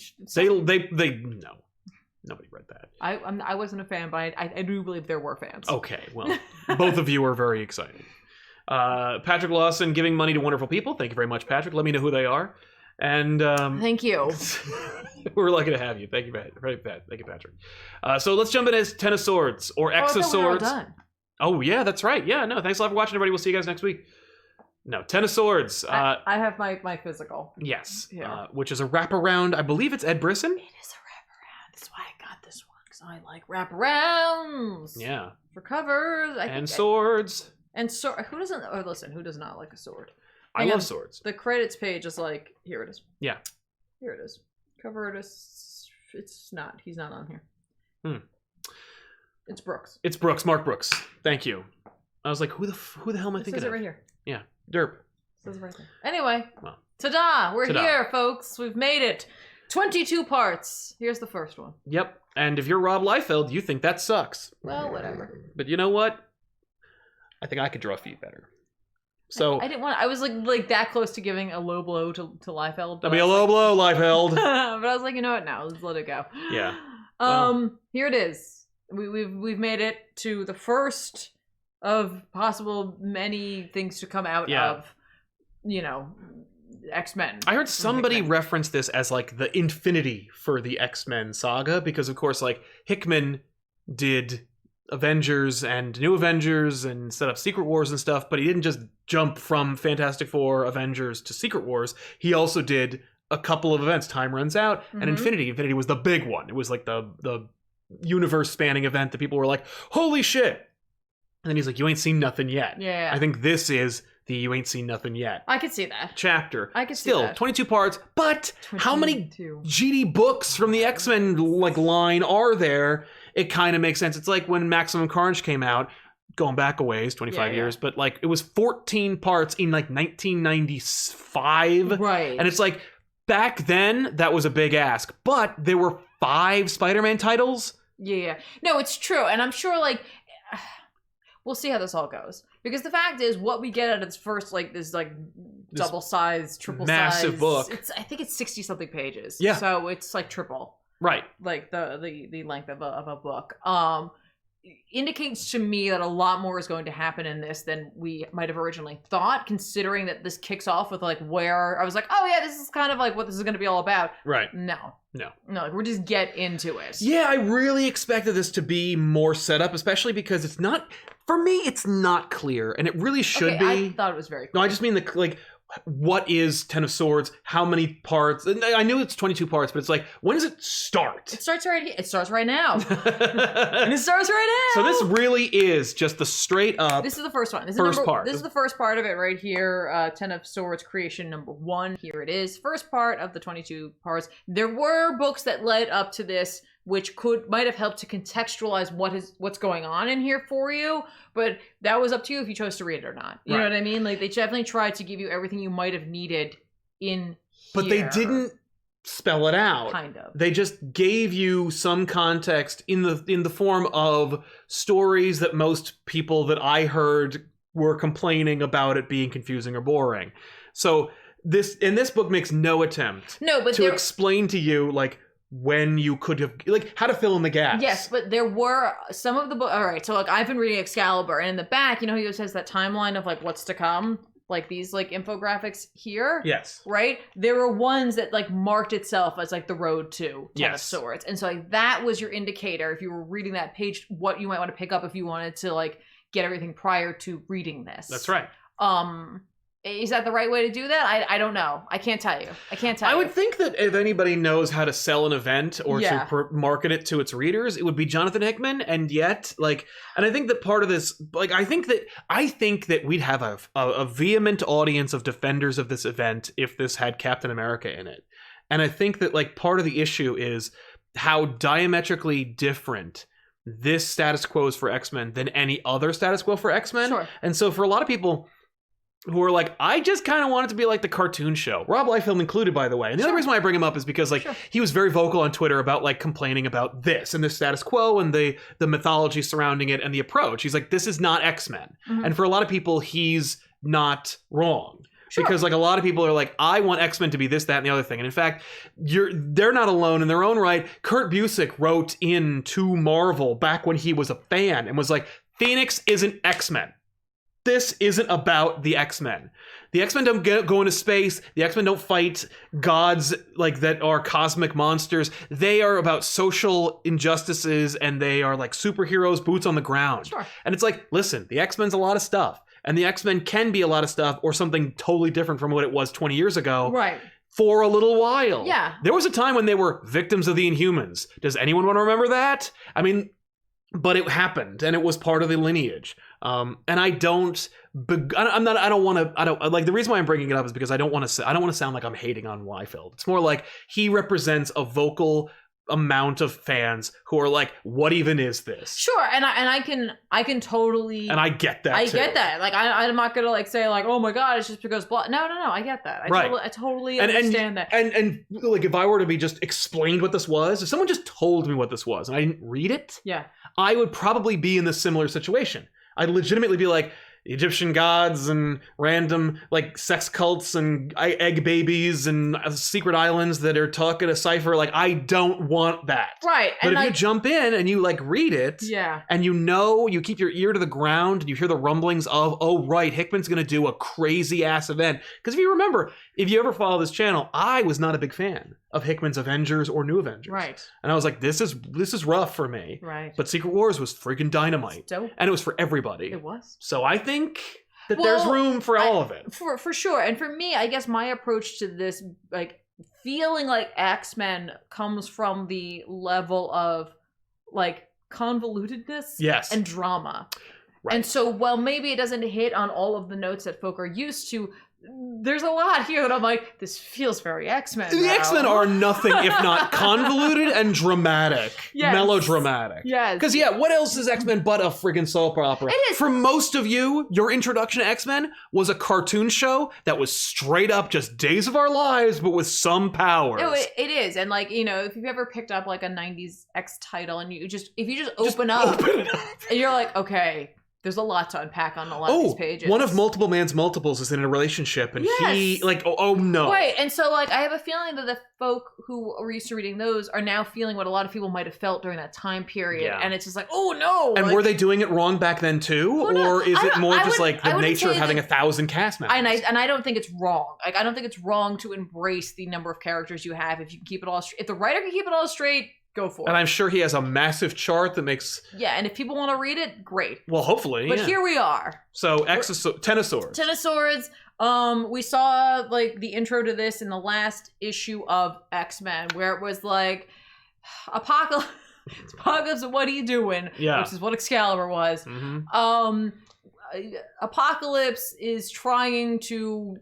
Nobody read that. I wasn't a fan, but I do believe there were fans. Okay, well, both of you are very exciting. Patrick Lawson giving money to wonderful people. Thank you very much, Patrick. Let me know who they are. And thank you. We're lucky to have you. Thank you, Patrick. So let's jump into Ten of Swords or X of Swords. Oh yeah, that's right. Yeah, no, thanks a lot for watching, everybody. We'll see you guys next week. No, Ten of Swords. I have my physical. Yes, which is a wraparound. I believe it's Ed Brisson. It is a wraparound. That's why I got this one, because I like wraparounds. Yeah. For covers. Swords. And sword. Who doesn't? Or listen, who does not like a sword? I love swords. The credits page is like, here it is. Yeah. Here it is. Cover artist. It's not. He's not on here. It's Brooks. It's Brooks. Mark Brooks. Thank you. I was like, who the hell am I thinking of? It says it right here. Yeah. Derp. It says it right there. Anyway. Well. Ta-da! We're here, folks. We've made it. 22 parts. Here's the first one. Yep. And if you're Rob Liefeld, you think that sucks. Well, whatever. But you know what? I think I could draw feet better. So I didn't want. I was like that close to giving a low blow to Liefeld. That'd be a low blow, Liefeld. But I was like, you know what? No, let's let it go. Yeah. Here it is. We've made it to the first of possible many things to come out of, X-Men. I heard somebody reference this as like the infinity for the X-Men saga because, of course, like Hickman did Avengers and New Avengers and set up Secret Wars and stuff, but he didn't just jump from Fantastic Four, Avengers to Secret Wars. He also did a couple of events. Time Runs Out and Infinity. Infinity was the big one. It was like the universe spanning event that people were like, holy shit. And then he's like, you ain't seen nothing yet. Yeah. I think this is the you ain't seen nothing yet. I could see that. Chapter. I could see that. Still, 22 parts, but 22. How many GD books from the X-Men like line are there? It kind of makes sense. It's like when Maximum Carnage came out, going back a ways, 25 years, but like it was 14 parts in like 1995. Right. And it's like, back then, that was a big ask, but there were 5 Spider-Man titles. Yeah. No, it's true. And I'm sure like, we'll see how this all goes. Because the fact is, what we get out of this first, like, this double-sized, triple-sized book. I think it's 60-something pages. Yeah. So it's like triple. Right. Like the length of a book. Indicates to me that a lot more is going to happen in this than we might have originally thought, considering that this kicks off with like where I was like, oh yeah, this is kind of like what this is going to be all about. Right. No, like we're just get into it. Yeah, I really expected this to be more set up, especially because it's not, for me, it's not clear, and it really should be. I thought it was very clear. No, I just mean what is Ten of Swords? How many parts? I knew it's 22 parts, but it's like, when does it start? It starts right here. It starts right now. And it starts right now. So this really is just the straight up. This is the first one. This is the first part of it right here. Ten of Swords creation number 1. Here it is. First part of the 22 parts. There were books that led up to this, which might have helped to contextualize what's going on in here for you, but that was up to you if you chose to read it or not. You know what I mean? Like, they definitely tried to give you everything you might have needed in here. But they didn't spell it out. Kind of. They just gave you some context in the form of stories that most people that I heard were complaining about it being confusing or boring. So this book makes no attempt to explain to you, like, when you could have, like, how to fill in the gaps. Yes, but there were some of the books. All right, so like I've been reading Excalibur, and in the back, he always has that timeline of like what's to come, like these like infographics here. Yes. Right? There were ones that like marked itself as like the road to Ten of Swords. And so like that was your indicator if you were reading that page, what you might want to pick up if you wanted to like get everything prior to reading this. That's right. Is that the right way to do that? I don't know. I can't tell you. I would think that if anybody knows how to sell an event or to market it to its readers, it would be Jonathan Hickman. And yet, like, and I think that part of this, like, I think that we'd have a vehement audience of defenders of this event if this had Captain America in it. And I think that, like, part of the issue is how diametrically different this status quo is for X-Men than any other status quo for X-Men. Sure. And so for a lot of people who are like, I just kind of want it to be like the cartoon show. Rob Liefeld included, by the way. And the other reason why I bring him up is because, like, he was very vocal on Twitter about, like, complaining about this and the status quo and the mythology surrounding it and the approach. He's like, this is not X-Men. Mm-hmm. And for a lot of people, he's not wrong. Sure. Because like a lot of people are like, I want X-Men to be this, that, and the other thing. And in fact, they're not alone in their own right. Kurt Busiek wrote into Marvel back when he was a fan and was like, Phoenix isn't X-Men. This isn't about the X-Men. The X-Men don't go into space. The X-Men don't fight gods like that are cosmic monsters. They are about social injustices, and they are like superheroes, boots on the ground. Sure. And it's like, listen, the X-Men's a lot of stuff. And the X-Men can be a lot of stuff or something totally different from what it was 20 years ago. Right. For a little while. Yeah. There was a time when they were victims of the Inhumans. Does anyone want to remember that? I mean, but it happened, and it was part of the lineage. And I don't like, the reason why I'm bringing it up is because I don't want to sound like I'm hating on Liefeld. It's more like he represents a vocal amount of fans who are like, what even is this? Sure, and I can totally, and I get that. I get that. Like I'm not gonna like say like, oh my god, it's just because blah. No, I get that. I totally understand that. And like if I were to be just explained what this was, if someone just told me what this was and I didn't read it, yeah, I would probably be in this similar situation. I'd legitimately be like, Egyptian gods and random like sex cults and egg babies and secret islands that are talking a cipher. Like, I don't want that. Right. But if you jump in and you like read it, yeah, and you keep your ear to the ground and you hear the rumblings of, oh right, Hickman's gonna do a crazy ass event. Because if you remember, if you ever follow this channel, I was not a big fan of Hickman's Avengers or New Avengers. Right. And I was like, this is rough for me. Right. But Secret Wars was freaking dynamite. Dope. And it was for everybody. It was. So I think that there's room for all of it. For sure. And for me, I guess my approach to this, like, feeling like X-Men comes from the level of, like, convolutedness and drama. Right. And so while maybe it doesn't hit on all of the notes that folk are used to, there's a lot here that I'm like, this feels very X-Men. The X-Men are nothing if not convoluted and dramatic. Yes. Melodramatic. Yes. Because, what else is X-Men but a friggin' soap opera? It is. For most of you, your introduction to X-Men was a cartoon show that was straight up just Days of Our Lives, but with some powers. It is. And, like, you know, if you've ever picked up, like, a 90s X title and if you just open up and you're like, okay, there's a lot to unpack on a lot of these pages. One of Multiple Man's multiples is in a relationship, and he, like, oh no. Right, and so, like, I have a feeling that the folk who were used to reading those are now feeling what a lot of people might have felt during that time period, and it's just like, oh no! And like, were they doing it wrong back then too, or is it more just like the nature of having 1,000 cast members? And I don't think it's wrong. Like, I don't think it's wrong to embrace the number of characters you have if you can keep it all straight. If the writer can keep it all straight, go for it. And I'm sure he has a massive chart that makes... Yeah, and if people want to read it, great. Well, hopefully, But here we are. So, Ten of Swords. Ten of Swords. We saw, like, the intro to this in the last issue of X-Men, where it was like, Apocalypse, what are you doing? Yeah. Which is what Excalibur was. Mm-hmm. Apocalypse is trying to...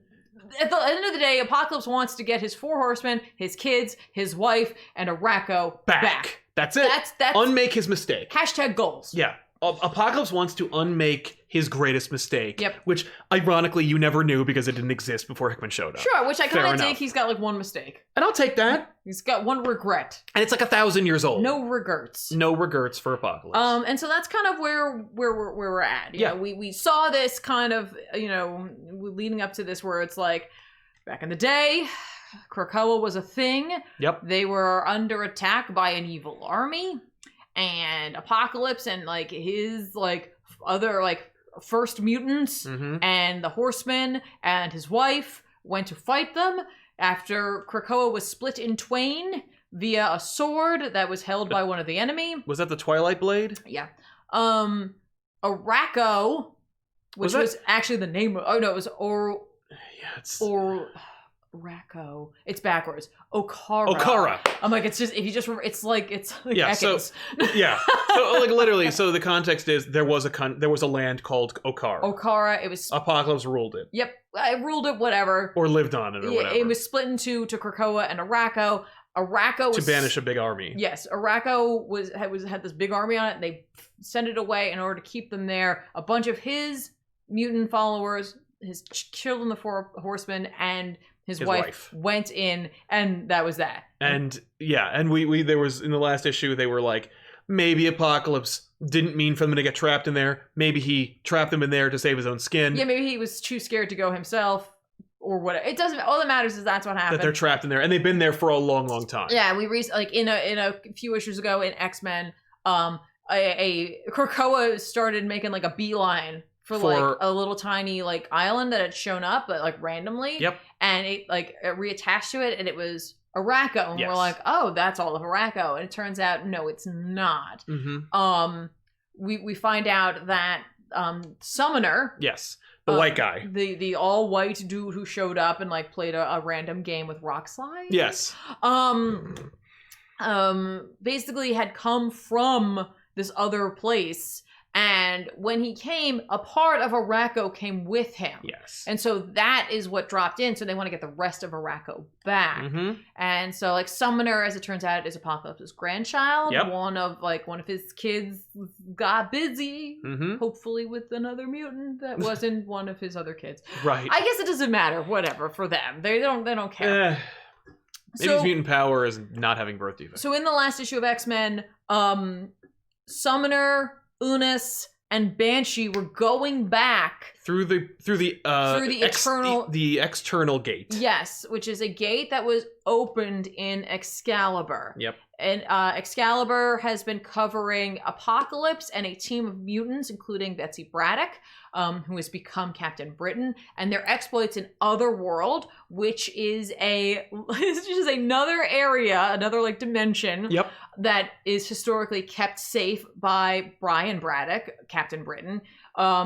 At the end of the day, Apocalypse wants to get his 4 horsemen, his kids, his wife, and Arakko back. That's it. That's unmake his mistake. Hashtag goals. Yeah. Apocalypse wants to unmake his greatest mistake. Yep. Which, ironically, you never knew because it didn't exist before Hickman showed up. Sure, which I kind of think he's got, like, one mistake. And I'll take that. He's got one regret. And it's like 1,000 years old. No regrets. No regrets for Apocalypse. And so that's kind of where we're at. You know, we saw this kind of, you know, leading up to this where it's like, back in the day, Krakoa was a thing. Yep. They were under attack by an evil army. And Apocalypse and, like, his, like, other, like, first mutants and the Horsemen and his wife went to fight them after Krakoa was split in twain via a sword that was held by one of the enemy. Was that the Twilight Blade? Yeah. Arakko, which was actually the name of... Oh, no, it was Arakko. It's backwards. Okara. I'm like, it's just, if you just, it's like Ekans. So like literally, so the context is there was a land called Okara. Okara. It was Apocalypse ruled it. Yep, I ruled it. Whatever. Or lived on it, or whatever. It was split into Krakoa and Arakko. Arakko was to banish a big army. Yes, Arakko had this big army on it. And they sent it away in order to keep them there. A bunch of his mutant followers, his children, the 4 horsemen, and his wife went in, and that was that. And we there was, in the last issue, they were like, maybe Apocalypse didn't mean for them to get trapped in there. Maybe he trapped them in there to save his own skin. Yeah, maybe he was too scared to go himself. or whatever. It doesn't. All that matters is that's what happened. That they're trapped in there, and they've been there for a long, long time. Yeah, we like in a few issues ago in X-Men, a Krakoa started making like a beeline for like a little tiny like island that had shown up, but like randomly. Yep. And it reattached to it, and it was Arakko, and we're like, oh, that's all of Arakko, and it turns out no, it's not. Mm-hmm. We find out that Summoner. Yes. The white guy. The all-white dude who showed up and like played a random game with rock slide. Yes. Basically had come from this other place, and when he came, a part of Arakko came with him. Yes. And so that is what dropped in, so they want to get the rest of Arakko back. Mm-hmm. And so like Summoner, as it turns out, is Apocalypse's grandchild. Yep. One of his kids got busy, hopefully with another mutant that wasn't one of his other kids. Right. I guess it doesn't matter, whatever, for them. They don't care. Maybe his mutant power is not having birth defects. So in the last issue of X-Men, Summoner, Unus, and Banshee were going back through the external gate. Yes, which is a gate that was opened in Excalibur. Yep. And Excalibur has been covering Apocalypse and a team of mutants, including Betsy Braddock, who has become Captain Britain, and their exploits in Otherworld, which is just another area, another like dimension. Yep. That is historically kept safe by Brian Braddock, Captain Britain,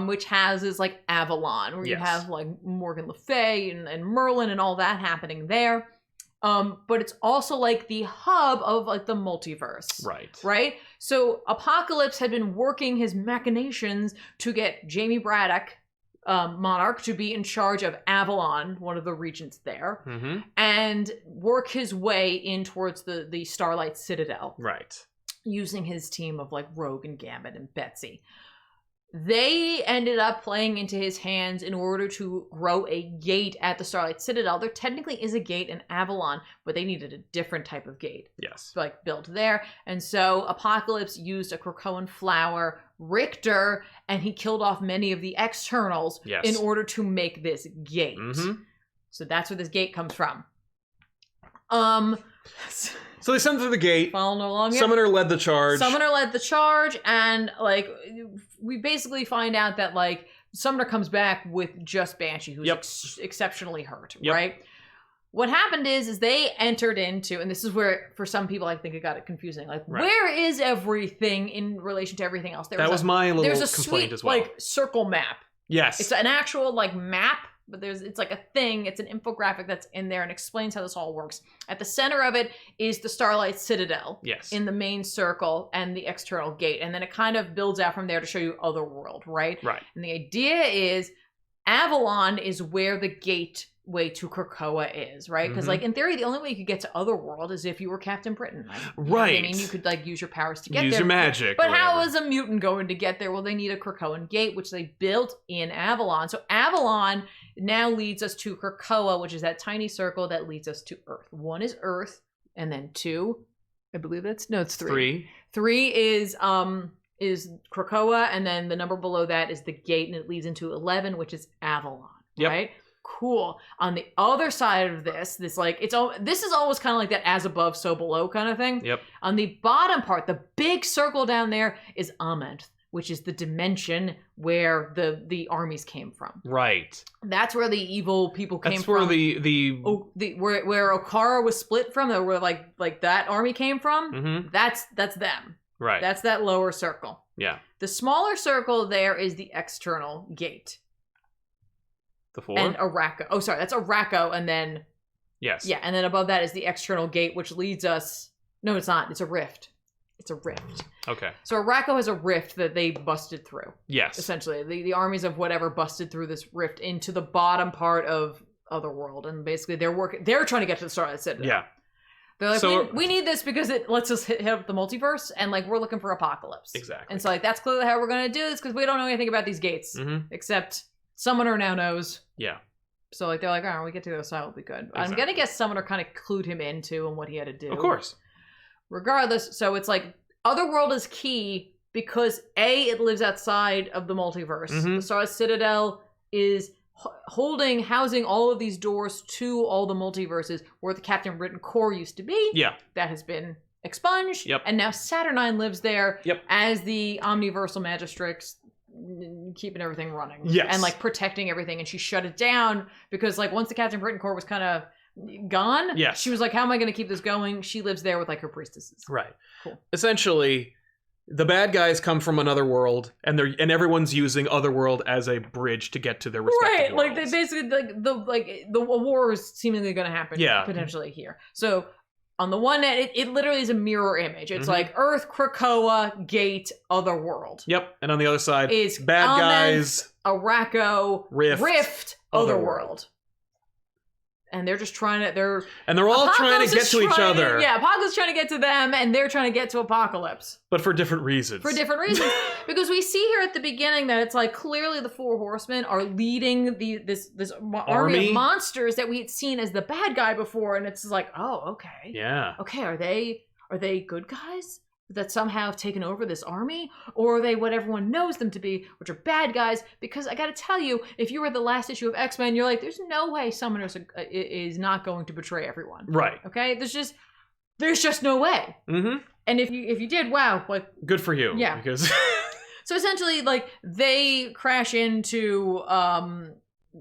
which houses like Avalon, where you have like Morgan Le Fay and Merlin and all that happening there. But it's also like the hub of like the multiverse. Right? So Apocalypse had been working his machinations to get Jamie Braddock, Monarch, to be in charge of Avalon, one of the regents there, and work his way in towards the Starlight Citadel. Right. Using his team of like Rogue and Gambit and Betsy. They ended up playing into his hands in order to grow a gate at the Starlight Citadel. There technically is a gate in Avalon, but they needed a different type of gate. Yes. Like built there. And so Apocalypse used a Krakoan flower, Richter, and he killed off many of the externals in order to make this gate. So that's where this gate comes from. So they sent through the gate. Following along here. Summoner led the charge. And like we basically find out that like Summoner comes back with just Banshee, who's exceptionally hurt, right? What happened is they entered into, and this is where for some people I think it got it confusing. Like, where is everything in relation to everything else? That was my little complaint sweet, as well. Like circle map. Yes, it's an actual like map. But it's like a thing, it's an infographic that's in there and explains how this all works. At the center of it is the Starlight Citadel. Yes. In the main circle and the external gate. And then it kind of builds out from there to show you Otherworld, right? Right. And the idea is Avalon is where the gateway to Krakoa is, right? Because like in theory, the only way you could get to Otherworld is if you were Captain Britain. Like, right. I mean, you could like use your powers to get there. Use your magic. But how is a mutant going to get there? Well, they need a Krakoan gate, which they built in Avalon. So Avalon now leads us to Krakoa, which is that tiny circle that leads us to Earth. 1 is Earth, and then 2, I believe it's 3. 3 is Krakoa, and then the number below that is the gate, and it leads into 11, which is Avalon. Right? Cool. On the other side of this like this is almost kind of like that as above, so below kind of thing. Yep. On the bottom part, the big circle down there is Amenth, which is the dimension where the armies came from. Right. That's where the evil people came from. That's where where Okara was split from, where like that army came from. That's them. Right. That's that lower circle. Yeah. The smaller circle there is the external gate. The 4? And Arakko. Oh, sorry, that's Arakko, and then... Yes. Yeah, and then above that is the external gate, which leads us... No, it's not. It's a rift. It's a rift. Okay. So Arakko has a rift that they busted through. Yes. Essentially. The armies of whatever busted through this rift into the bottom part of Otherworld, and basically they're trying to get to the Starlight Citadel. Yeah. They're like, we need this because it lets us hit up the multiverse, and like we're looking for Apocalypse. Exactly. And so like that's clearly how we're going to do this, because we don't know anything about these gates, except... Summoner now knows. Yeah. So like they're like, all right, we get to the other side, it'll be good. Exactly. I'm gonna guess Summoner kind of clued him into and what he had to do. Of course. Regardless, so it's like Otherworld is key because A, it lives outside of the multiverse. The Starlight Citadel is housing all of these doors to all the multiverses where the Captain Britain core used to be. Yeah. That has been expunged. Yep. And now Saturnine lives there Yep. as the Omniversal Magistrix, keeping everything running. Yes. And like protecting everything. And she shut it down because like once the Captain Britain core was kind of gone, yes. she was like, how am I going to keep this going? She lives there with like her priestesses. Right. Cool. Essentially, the bad guys come from another world, and everyone's using Otherworld as a bridge to get to their respective worlds. Like they basically the war is seemingly going to happen. Potentially here. So on the one end, it literally is a mirror image. It's like Earth, Krakoa, Gate, Otherworld. Yep. And on the other side, is bad guys, Araco, Rift, Otherworld. And they're just trying to, they're all trying to get to each other. Yeah, Apocalypse is trying to get to them, and they're trying to get to Apocalypse. But for different reasons. Because we see here at the beginning that it's like clearly the four horsemen are leading this army of monsters that we had seen as the bad guy before, and it's like, oh, okay. Yeah. Okay, are they good guys that somehow have taken over this army? Or are they what everyone knows them to be, which are bad guys? Because I gotta tell you, if you were the last issue of X-Men, you're like, there's no way Summoners is not going to betray everyone. Right. Okay? There's just no way. Mm-hmm. And if you did, wow, like... Good for you. Yeah. Because... So essentially, like, they crash into, well,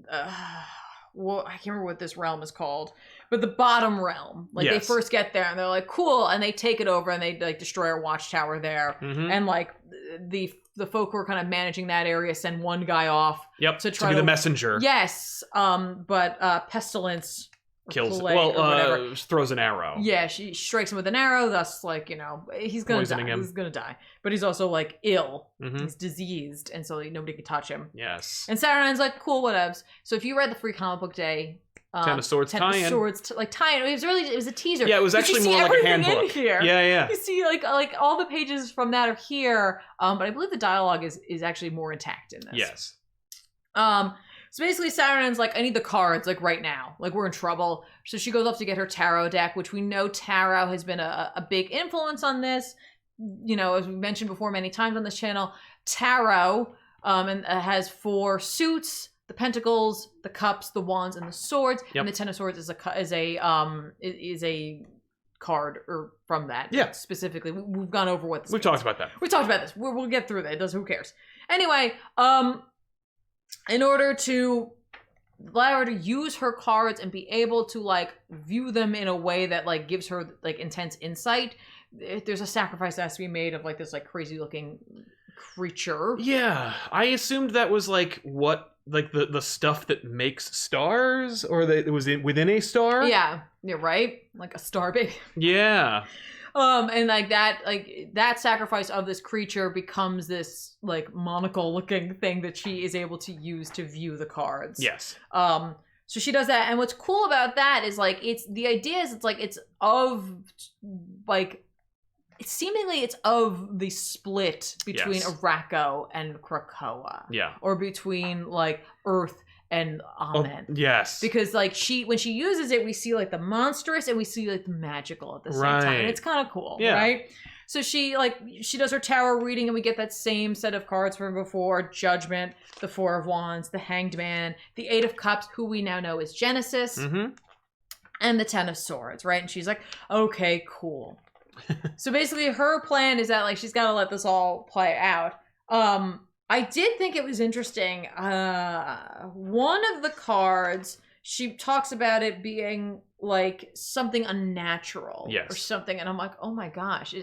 I can't remember what this realm is called, but the bottom realm. Like, they first get there, and they're like, cool, and they take it over, and they, like, destroy our watchtower there. Mm-hmm. And, like, the folk who are kind of managing that area send one guy off. Yep, to be the messenger. Yes, but Pestilence... Kills throws an arrow. Yeah, she strikes him with an arrow, thus, like, you know, he's gonna die. He's gonna die. But he's also, like, ill. Mm-hmm. He's diseased, and so like, nobody can touch him. Yes. And Saturnine's like, cool, whatevs. So if you read the Free Comic Book Day... Ten of Swords tie-in. Ten of Swords, tie-in. It was a teaser. Yeah, it was actually more like a handbook. In here. Yeah. You see, like all the pages from that are here, but I believe the dialogue is actually more intact in this. Yes. So basically Saturnine's like, I need the cards, like, right now. Like, we're in trouble. So she goes off to get her tarot deck, which we know tarot has been a big influence on this. You know, as we mentioned before many times on this channel, tarot has 4 suits: the pentacles, the cups, the wands, and the swords. Yep. And the Ten of Swords is a card or from that. Yeah. Specifically, we've gone over what this We've talked about that. We talked about this. We'll get through that. Who cares? Anyway, in order to allow her to use her cards and be able to, like, view them in a way that, like, gives her, like, intense insight, there's a sacrifice that has to be made of, like, this, like, crazy looking creature. Yeah, I assumed that was, like, what, like, the stuff that makes stars, or that it was within a star. Yeah, right, like a star baby. Yeah. And like that sacrifice of this creature becomes this, like, monocle looking thing that she is able to use to view the cards. Yes. So she does that, and what's cool about that is, like, it's of the split between Araco and Krakoa. Yeah. Or between, like, Earth and Amen. Yes. Because, like, when she uses it, we see, like, the monstrous and we see, like, the magical at the same time. And it's kind of cool, right? So she does her tarot reading, and we get that same set of cards from before: Judgment, the 4 of Wands, the Hanged Man, the 8 of Cups, who we now know is Genesis, and the 10 of Swords, right? And she's like, okay, cool. So basically her plan is that, like, she's got to let this all play out. I did think it was interesting. One of the cards, she talks about it being, like, something unnatural or something. And I'm like, oh my gosh.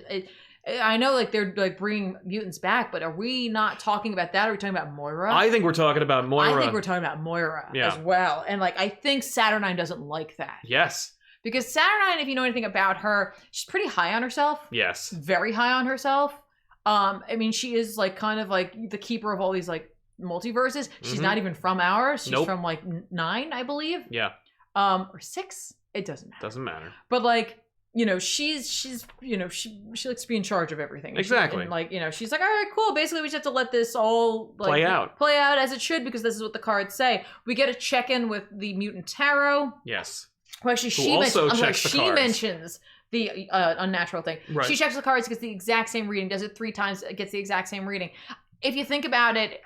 I know, like, they're, like, bringing mutants back, but are we not talking about that? Are we talking about Moira? I think we're talking about Moira. I think we're talking about Moira as well. And, like, I think Saturnine doesn't like that. Yes. Because Saturnine, if you know anything about her, she's pretty high on herself. Yes. Very high on herself. I mean, she is, like, kind of like the keeper of all these, like, multiverses. She's not even from likes from, like, 9, I believe. Yeah. Or 6. It doesn't matter. Doesn't matter. But, like, you know, she's you know, she likes to be in charge of everything. Exactly. And, like, you know, she's like, all right, cool. Basically, we just have to let this all, like, play out as it should, because this is what the cards say. We get a check-in with the Mutant Tarot. Yes. Well, actually, she mentions the unnatural thing. Right. She checks the cards, gets the exact same reading, does it 3 times, gets the exact same reading. If you think about it,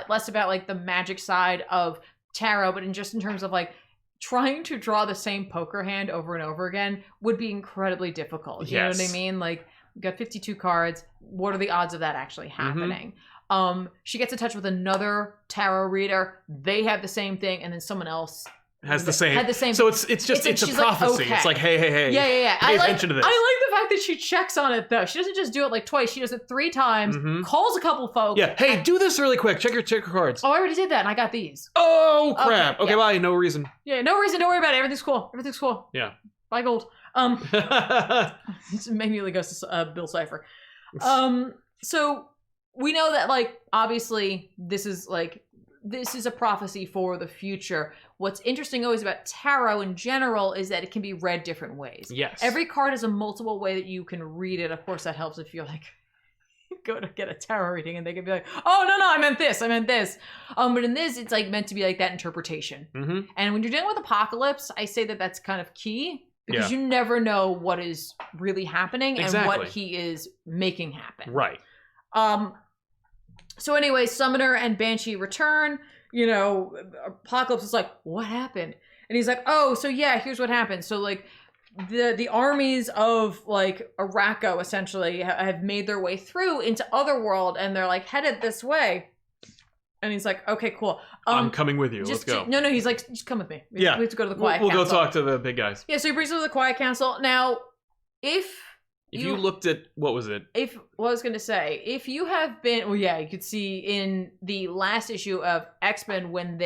less about, like, the magic side of tarot, but in terms of like trying to draw the same poker hand over and over again would be incredibly difficult. You know what I mean? Like, we've got 52 cards. What are the odds of that actually happening? She gets in touch with another tarot reader. They have the same thing, and then someone else had the same. So it's a prophecy. Like, okay. It's like, hey. Yeah. Pay attention to this. I like the fact that she checks on it though. She doesn't just do it like twice. She does it 3 times. Calls a couple folks. Yeah. Hey, do this really quick. Check your cards. Oh, I already did that, and I got these. Oh crap. Okay, bye. No reason. Yeah, no reason. Don't worry about it. Everything's cool. Yeah. Bye, gold. It immediately goes to Bill Cipher. So we know that, like, obviously this is a prophecy for the future. What's interesting always about tarot in general is that it can be read different ways. Yes. Every card has a multiple way that you can read it. Of course, that helps if you're like, go to get a tarot reading and they can be like, oh, no, I meant this. But in this, it's like meant to be like that interpretation. And when you're dealing with Apocalypse, I say that that's kind of key because you never know what is really happening and what he is making happen. Right. So anyway, Summoner and Banshee return. You know, Apocalypse is like, what happened? And he's like, oh, so yeah, here's what happened. So like the armies of like Araco essentially have made their way through into Otherworld, and they're like headed this way. And he's like, okay, cool. I'm coming with you. Let's go. No, he's like, just come with me. We have to go to the Quiet Council. We'll go talk to the big guys. Yeah, so he brings them to the Quiet Council. Now, if you looked at, what was it? If you have been, well, yeah, you could see in the last issue of X-Men when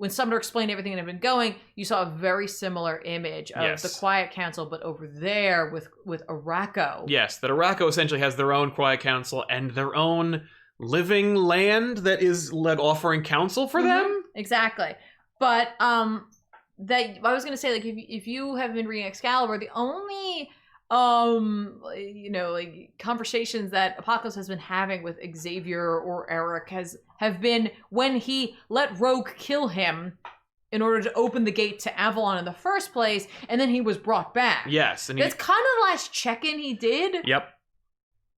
Summoner explained everything that had been going, you saw a very similar image of the Quiet Council, but over there with Araco. Yes, that Araco essentially has their own Quiet Council and their own living land that is offering counsel for them. Exactly. But that I was gonna say, like, if you have been reading Excalibur, the only like conversations that Apocalypse has been having with Xavier or Eric have been when he let Rogue kill him in order to open the gate to Avalon in the first place, and then he was brought back. Yes, and that's kind of the last check-in he did. Yep.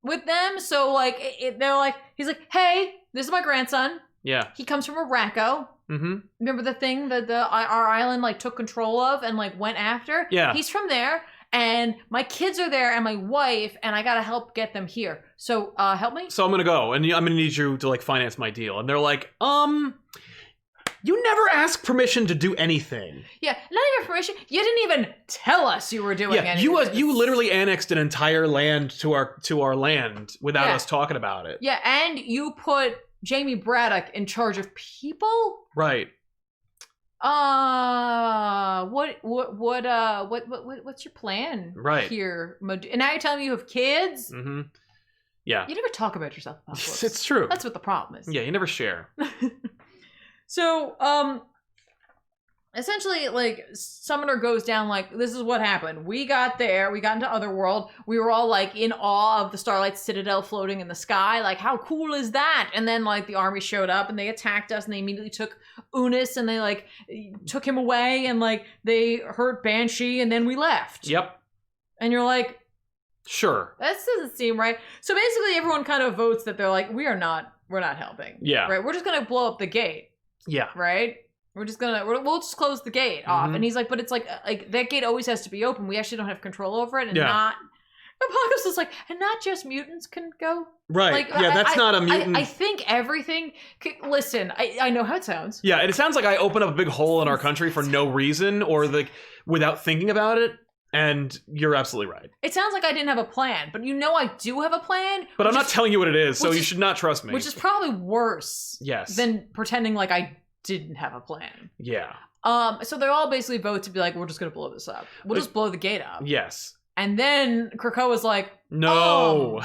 With them, so like they're like, he's like, hey, this is my grandson. Yeah. He comes from Araco. Remember the thing that our island like took control of and like went after? Yeah. He's from there. And my kids are there and my wife, and I gotta help get them here. So, help me? So I'm gonna go, and I'm gonna need you to, like, finance my deal. And they're like, you never ask permission to do anything. Yeah, not even permission. You didn't even tell us you were doing anything. You literally annexed an entire land to our land without us talking about it. Yeah, and you put Jamie Braddock in charge of people? Right. What's your plan here? And now you're telling me you have kids? Yeah. You never talk about yourself. It's true. That's what the problem is. Yeah, you never share. So, essentially, like, Summoner goes down like, this is what happened. We got there, we got into Otherworld, we were all, like, in awe of the Starlight Citadel floating in the sky, like, how cool is that? And then, like, the army showed up, and they attacked us, and they immediately took Unis, and they, like, took him away, and, like, they hurt Banshee, and then we left. Yep. And you're like, sure. That doesn't seem right. So basically, everyone kind of votes that they're like, we're not helping. Yeah. Right? We're just gonna blow up the gate. Yeah. Right? We'll just close the gate off. And he's like, but it's like that gate always has to be open. We actually don't have control over it. And Apocalypse is like, and not just mutants can go. Right. Like, yeah, that's not a mutant. I think everything. Listen, I know how it sounds. Yeah, and it sounds like I open up a big hole in our country for no reason or like without thinking about it. And you're absolutely right. It sounds like I didn't have a plan, but I do have a plan. But I'm not telling you what it is, so you should not trust me. Which is probably worse. Yes. Than pretending like I didn't have a plan. Yeah. So they all basically vote to be like, we're just gonna blow this up. We'll just blow the gate up. Yes. And then Krakoa's like, no.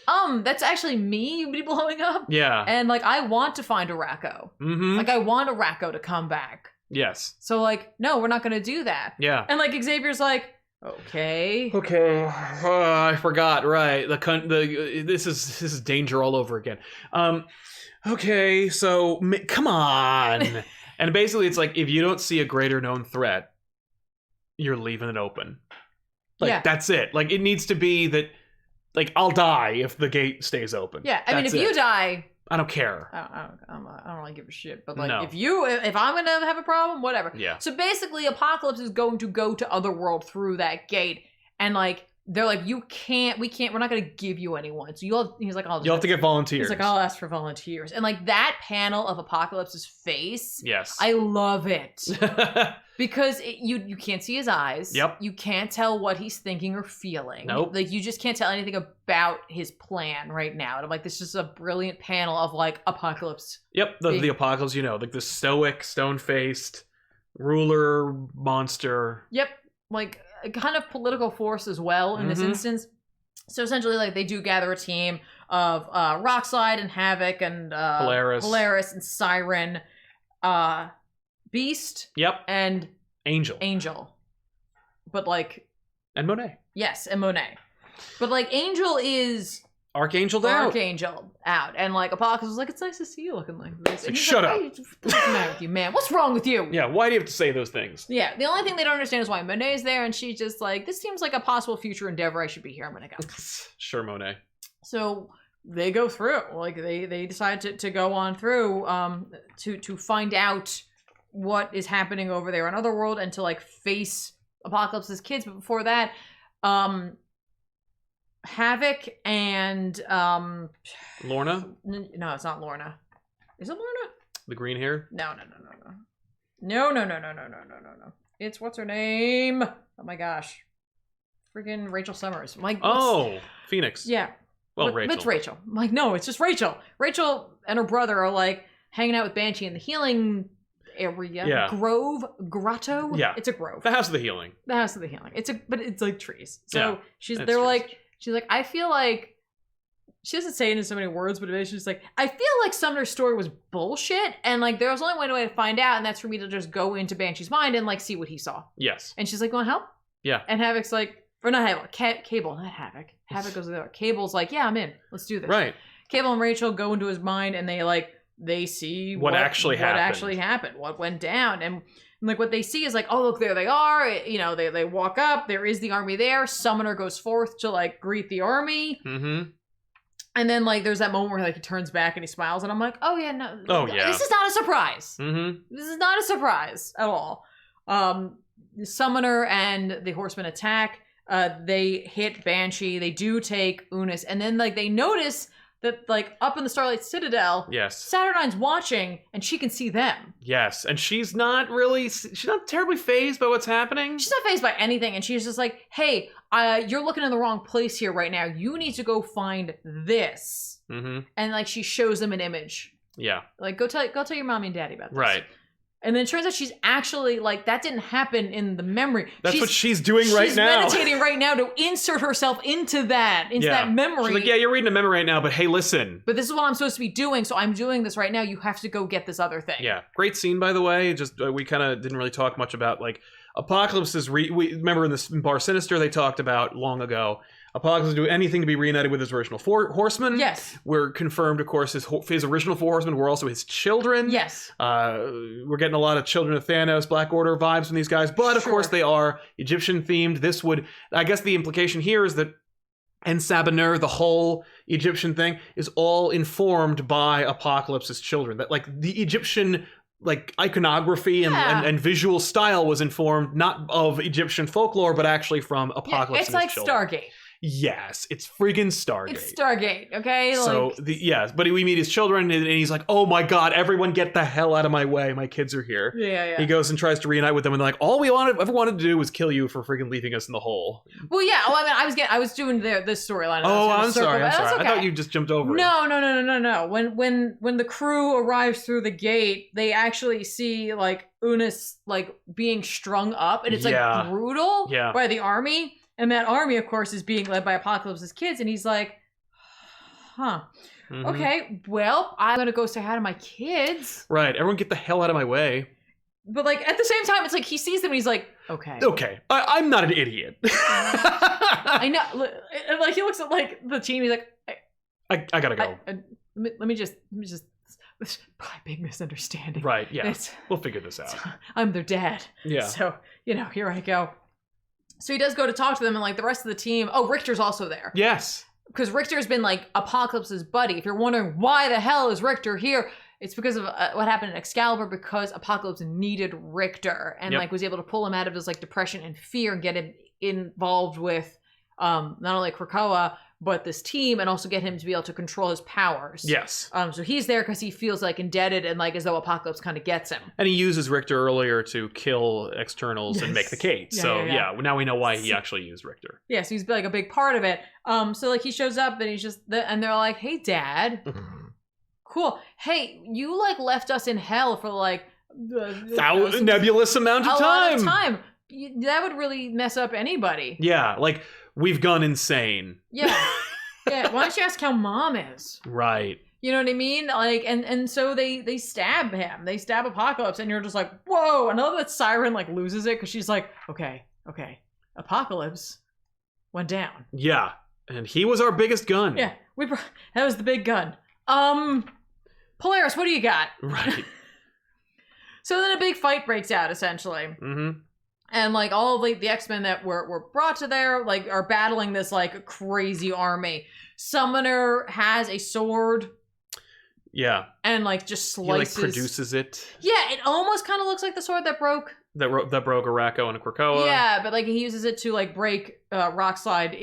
That's actually me you'd be blowing up. Yeah. And like, I want to find Araco. Like, I want Araco to come back. Yes. So like, no, we're not going to do that. Yeah. And like Xavier's like, okay. I forgot. Right. This is danger all over again. Okay. So come on. And basically, it's like if you don't see a greater known threat, you're leaving it open. Like that's it. Like it needs to be that. Like I'll die if the gate stays open. Yeah. I mean, if you die. I don't care. I don't really give a shit. But like, if I'm gonna have a problem, whatever. Yeah. So basically, Apocalypse is going to go to Otherworld through that gate, and like they're like, we're not gonna give you anyone. So he's like, you'll have to get volunteers. He's like, I'll ask for volunteers, and like that panel of Apocalypse's face. Yes. I love it. Because you can't see his eyes. Yep. You can't tell what he's thinking or feeling. Nope. Like, you just can't tell anything about his plan right now. And I'm like, this is a brilliant panel of, like, Apocalypse. Yep, the Apocalypse, like the stoic, stone-faced, ruler monster. Yep. Like, a kind of political force as well in this instance. So essentially, like, they do gather a team of Rockslide and Havoc and Polaris and Siren. Beast. Yep. And Angel. But like. And Monet. Yes, and Monet. But like Angel is. Archangel out. And like Apocalypse was like, it's nice to see you looking like this. Like, shut up. What's the matter with you, man? What's wrong with you? Yeah, why do you have to say those things? Yeah, the only thing they don't understand is why Monet's there, and she's just like, this seems like a possible future endeavor. I should be here. I'm gonna go. Sure, Monet. So they go through. Like they decide to go on through to find out what is happening over there in Otherworld and to like face Apocalypse's kids. But before that, Havoc and Lorna? No, it's not Lorna. Is it Lorna? The green hair? No. It's what's her name? Oh my gosh. Freaking Rachel Summers. Phoenix. Yeah. Well, Rachel. It's Rachel. I'm like, no, it's just Rachel. Rachel and her brother are like hanging out with Banshee in the healing area. Yeah. Grotto. Yeah. It's a grove. The House of the Healing. But it's like trees. So yeah, she's like, I feel like, she doesn't say it in so many words, but she's just like, I feel like Sumner's story was bullshit, and like there was only one way to find out, and that's for me to just go into Banshee's mind and like see what he saw. Yes. And she's like, want help? Yeah. And Havoc's like, or not Havoc, Cable, not Havoc. Havoc goes there. Cable's like, yeah, I'm in. Let's do this. Right. Cable and Rachel go into his mind, and they see what actually happened, what went down. And like what they see is like, oh, look, there they are. They walk up. There is the army there. Summoner goes forth to like greet the army. Mm-hmm. And then like there's that moment where like he turns back and he smiles, and I'm like, oh yeah, no. Oh yeah. This is not a surprise. Mm-hmm. This is not a surprise at all. The Summoner and the Horsemen attack. They hit Banshee. They do take Unis, and then like they notice that like up in the Starlight Citadel, yes, Saturnine's watching, and she can see them. Yes, and she's not terribly fazed by what's happening. She's not fazed by anything, and she's just like, hey, you're looking in the wrong place here right now. You need to go find this. Mm-hmm. And like she shows them an image. Yeah. Like go tell your mommy and daddy about this. Right. And then it turns out she's actually, like, that didn't happen in the memory. That's what she's doing right now. She's meditating right now to insert herself into that memory. She's like, yeah, you're reading a memory right now, but hey, listen. But this is what I'm supposed to be doing, so I'm doing this right now. You have to go get this other thing. Yeah. Great scene, by the way. Just, we kind of didn't really talk much about, like, Apocalypse's, we remember in this Bar Sinister they talked about long ago, Apocalypse would do anything to be reunited with his original horsemen. Yes. We're confirmed, of course, his original four horsemen were also his children. Yes. We're getting a lot of Children of Thanos, Black Order vibes from these guys, but of course they are Egyptian themed. This would, I guess the implication here is that En-Sabanur, the whole Egyptian thing, is all informed by Apocalypse's children. That like the Egyptian like iconography and visual style was informed not of Egyptian folklore, but actually from Apocalypse. It's like children. Stargate. Yes, it's friggin' Stargate. It's Stargate, okay? So, but we meet his children, and he's like, oh my god, everyone get the hell out of my way. My kids are here. Yeah. He goes and tries to reunite with them, and they're like, all we ever wanted to do was kill you for friggin' leaving us in the hole. Well, yeah. Well, I mean, I was doing this storyline. Oh, I'm sorry. Okay. I thought you just jumped over it. No. When the crew arrives through the gate, they actually see, like, Unis, like, being strung up, and it's, like, brutal by the army. And that army, of course, is being led by Apocalypse's kids. And he's like, okay, well, I'm going to go say hi to my kids. Right. Everyone get the hell out of my way. But, like, at the same time, it's like he sees them and he's like, okay. Okay. I'm not an idiot. I know. And, like, he looks at, like, the team. He's like, I got to go. Let me just... It's probably a big misunderstanding. Right, yeah. We'll figure this out. I'm their dad. Yeah. So, here I go. So he does go to talk to them, and like the rest of the team. Oh, Richter's also there. Yes. because Richter's been like Apocalypse's buddy. If you're wondering why the hell is Richter here, it's because of what happened in Excalibur, because Apocalypse needed Richter and like was able to pull him out of his like depression and fear and get him involved with not only Krakoa, but this team, and also get him to be able to control his powers. Yes. So he's there because he feels like indebted and like as though Apocalypse kind of gets him. And he uses Richter earlier to kill externals and make the Kate. So now we know why he actually used Richter. Yeah, so he's like a big part of it. So like he shows up and he's just, and they're like, hey, Dad. Cool. Hey, you like left us in hell for like nebulous amount of time. A lot of time. That would really mess up anybody. Yeah, like we've gone insane. Yeah. Yeah. Why don't you ask how Mom is? Right. You know what I mean? Like, and so they stab him. They stab Apocalypse, and you're just like, whoa. And I love that Siren like loses it because she's like, okay, Apocalypse went down. Yeah, and he was our biggest gun. Yeah, that was the big gun. Polaris, what do you got? Right. So then a big fight breaks out, essentially. Mm-hmm. And like all of like the X-Men that were brought to there, like are battling this like crazy army. Summoner has a sword. Yeah. And like just slices. He like produces it. Yeah, it almost kind of looks like the sword that broke. That broke Araco and Krakoa. Yeah, but like he uses it to like break Rockslide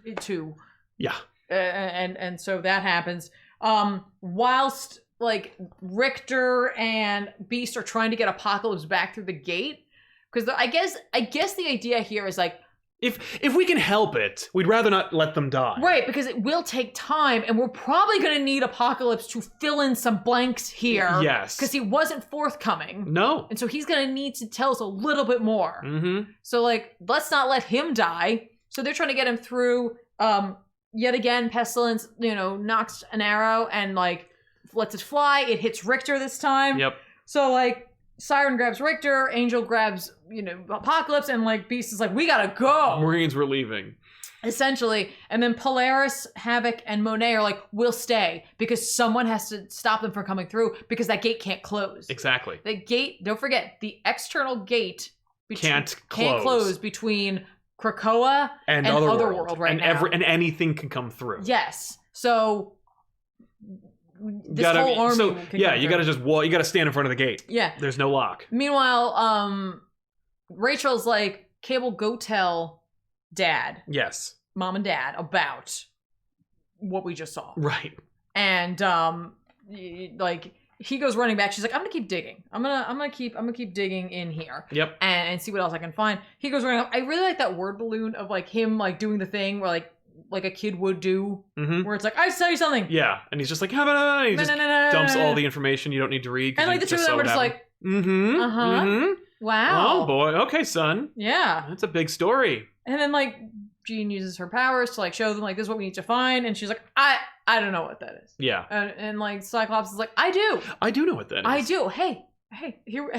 into. Yeah. And so that happens. Whilst like Richter and Beast are trying to get Apocalypse back through the gate. Because I guess the idea here is like, if we can help it, we'd rather not let them die. Right, because it will take time, and we're probably going to need Apocalypse to fill in some blanks here. Yes. Because he wasn't forthcoming. No. And so he's going to need to tell us a little bit more. Mm-hmm. So, like, let's not let him die. So they're trying to get him through. Yet again, Pestilence, knocks an arrow and, like, lets it fly. It hits Richter this time. Yep. So, like, Siren grabs Richter, Angel grabs, Apocalypse, and like Beast is like, we gotta go. Marines were leaving. Essentially. And then Polaris, Havoc, and Monet are like, we'll stay because someone has to stop them from coming through because that gate can't close. Exactly. The gate, don't forget, the external gate can't close between Krakoa and Otherworld right now. And anything can come through. Yes. So this whole army you gotta just you gotta stand in front of the gate. Yeah. There's no lock. Meanwhile, Rachel's like, Cable, go tell Dad. Yes. Mom and Dad about what we just saw. Right. And like he goes running back. She's like, I'm gonna keep digging. I'm gonna keep digging in here. Yep. And see what else I can find. He goes running up. I really like that word balloon of like him like doing the thing where like a kid would do, where it's like, I tell you something. Yeah, and he's just like, he just dumps all the information you don't need to read. And like the two of them are just like, wow. Oh boy, okay, son. Yeah. That's a big story. And then like Jean uses her powers to like show them like, this is what we need to find. And she's like, I don't know what that is. Yeah. And like Cyclops is like, I do know what that is. I do. Hey, here,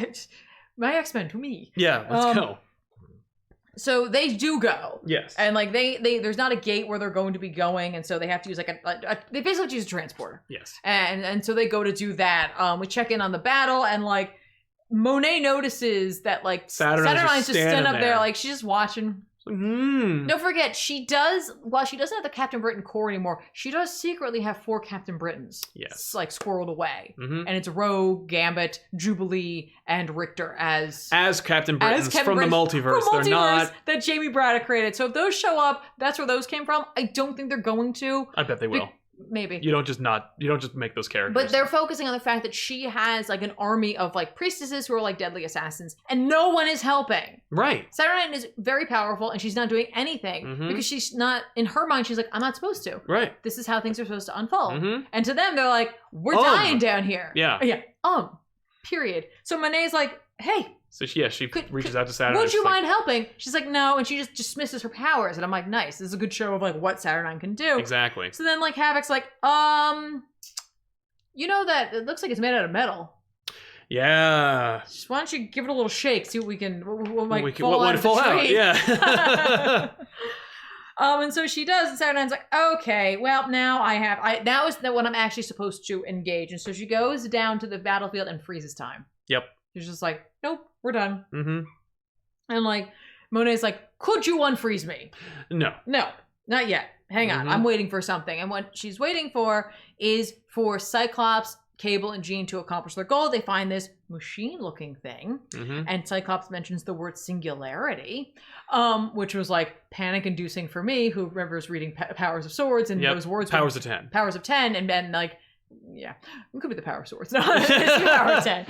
my X-Men to me. Yeah, let's go. So they do go. Yes. And like they there's not a gate where they're going to be going, and so they have to use like they basically have to use a transporter. Yes. And so they go to do that. We check in on the battle, and like Monet notices that like Saturnine just standing up there, like she's just watching. Don't forget, while she doesn't have the Captain Britain core anymore, she does secretly have 4 Captain Britons. Yes. Like squirreled away. And it's Rogue, Gambit, Jubilee, and Richter as Captain Britons from the multiverse. They're not that Jamie Braddock created. So if those show up, that's where those came from. I don't think they're going to. I bet they will. Maybe. You don't just make those characters. But they're focusing on the fact that she has like an army of like priestesses who are like deadly assassins, and no one is helping. Right. Saturnine is very powerful, and she's not doing anything because she's not, in her mind, she's like, I'm not supposed to. Right. This is how things are supposed to unfold. And to them, they're like, we're dying down here. Yeah. Yeah. Period. So Monet's like, hey. So she reaches out to Saturnine. Would you mind helping? She's like, no, and she just dismisses her powers. And I'm like, nice. This is a good show of like what Saturnine can do. Exactly. So then like Havoc's like, you know that it looks like it's made out of metal. Yeah. Just, why don't you give it a little shake? See what we can. What might fall out. Yeah. And so she does, and Saturnine's like, okay, well now now is when I'm actually supposed to engage. And so she goes down to the battlefield and freezes time. Yep. She's just like, nope, we're done. And like, Monet's like, could you unfreeze me? No. Not yet. Hang on. I'm waiting for something. And what she's waiting for is for Cyclops, Cable, and Jean to accomplish their goal. They find this machine-looking thing, and Cyclops mentions the word singularity, which was like panic-inducing for me, who remembers reading Powers of Swords, and those words Powers of 10. Powers of 10, and then like, yeah, it could be the Power of Swords. No, it's the Power of 10.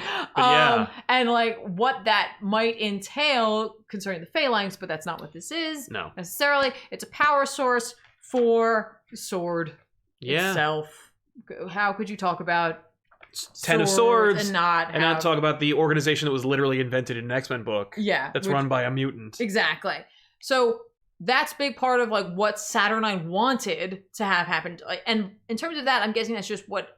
And like what that might entail concerning the phalanx, but that's not what this is necessarily. It's a power source for the sword itself. How could you talk about 10 of Swords and not talk about the organization that was literally invented in an X-Men book? Yeah, that's run by a mutant. Exactly. So that's a big part of like what Saturnine wanted to have happened. And in terms of that, I'm guessing that's just what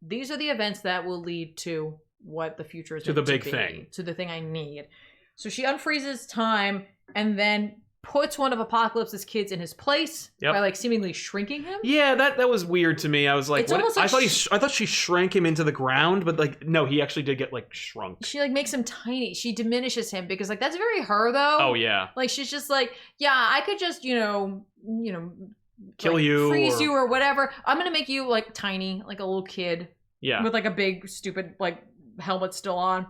these are the events that will lead to what the future is to going the to big be, thing, to the thing I need. So she unfreezes time and then puts one of Apocalypse's kids in his place by like seemingly shrinking him. Yeah, that was weird to me. I was like, it's what? Like I thought she shrank him into the ground, but like no, he actually did get like shrunk. She like makes him tiny. She diminishes him because like that's very her though. Oh yeah. Like she's just like, yeah, I could just, kill like, you, freeze you or whatever. I'm going to make you like tiny, like a little kid. Yeah. With like a big stupid like helmet still on.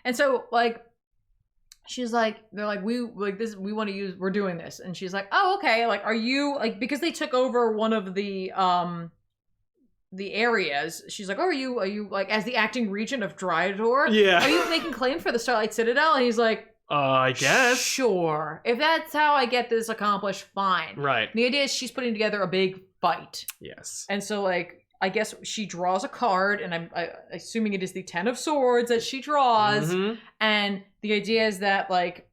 And so like she's like, they're like, we're doing this. And she's like, oh, okay. Like, are you like, because they took over one of the areas. She's like, oh, are you like, as the acting regent of Dryador? Yeah. Are you making claim for the Starlight Citadel? And he's like, I guess. Sure. If that's how I get this accomplished, fine. Right. The idea is she's putting together a big fight. Yes. And so like, I guess she draws a card, and I'm assuming it is the 10 of Swords that she draws. And the idea is that like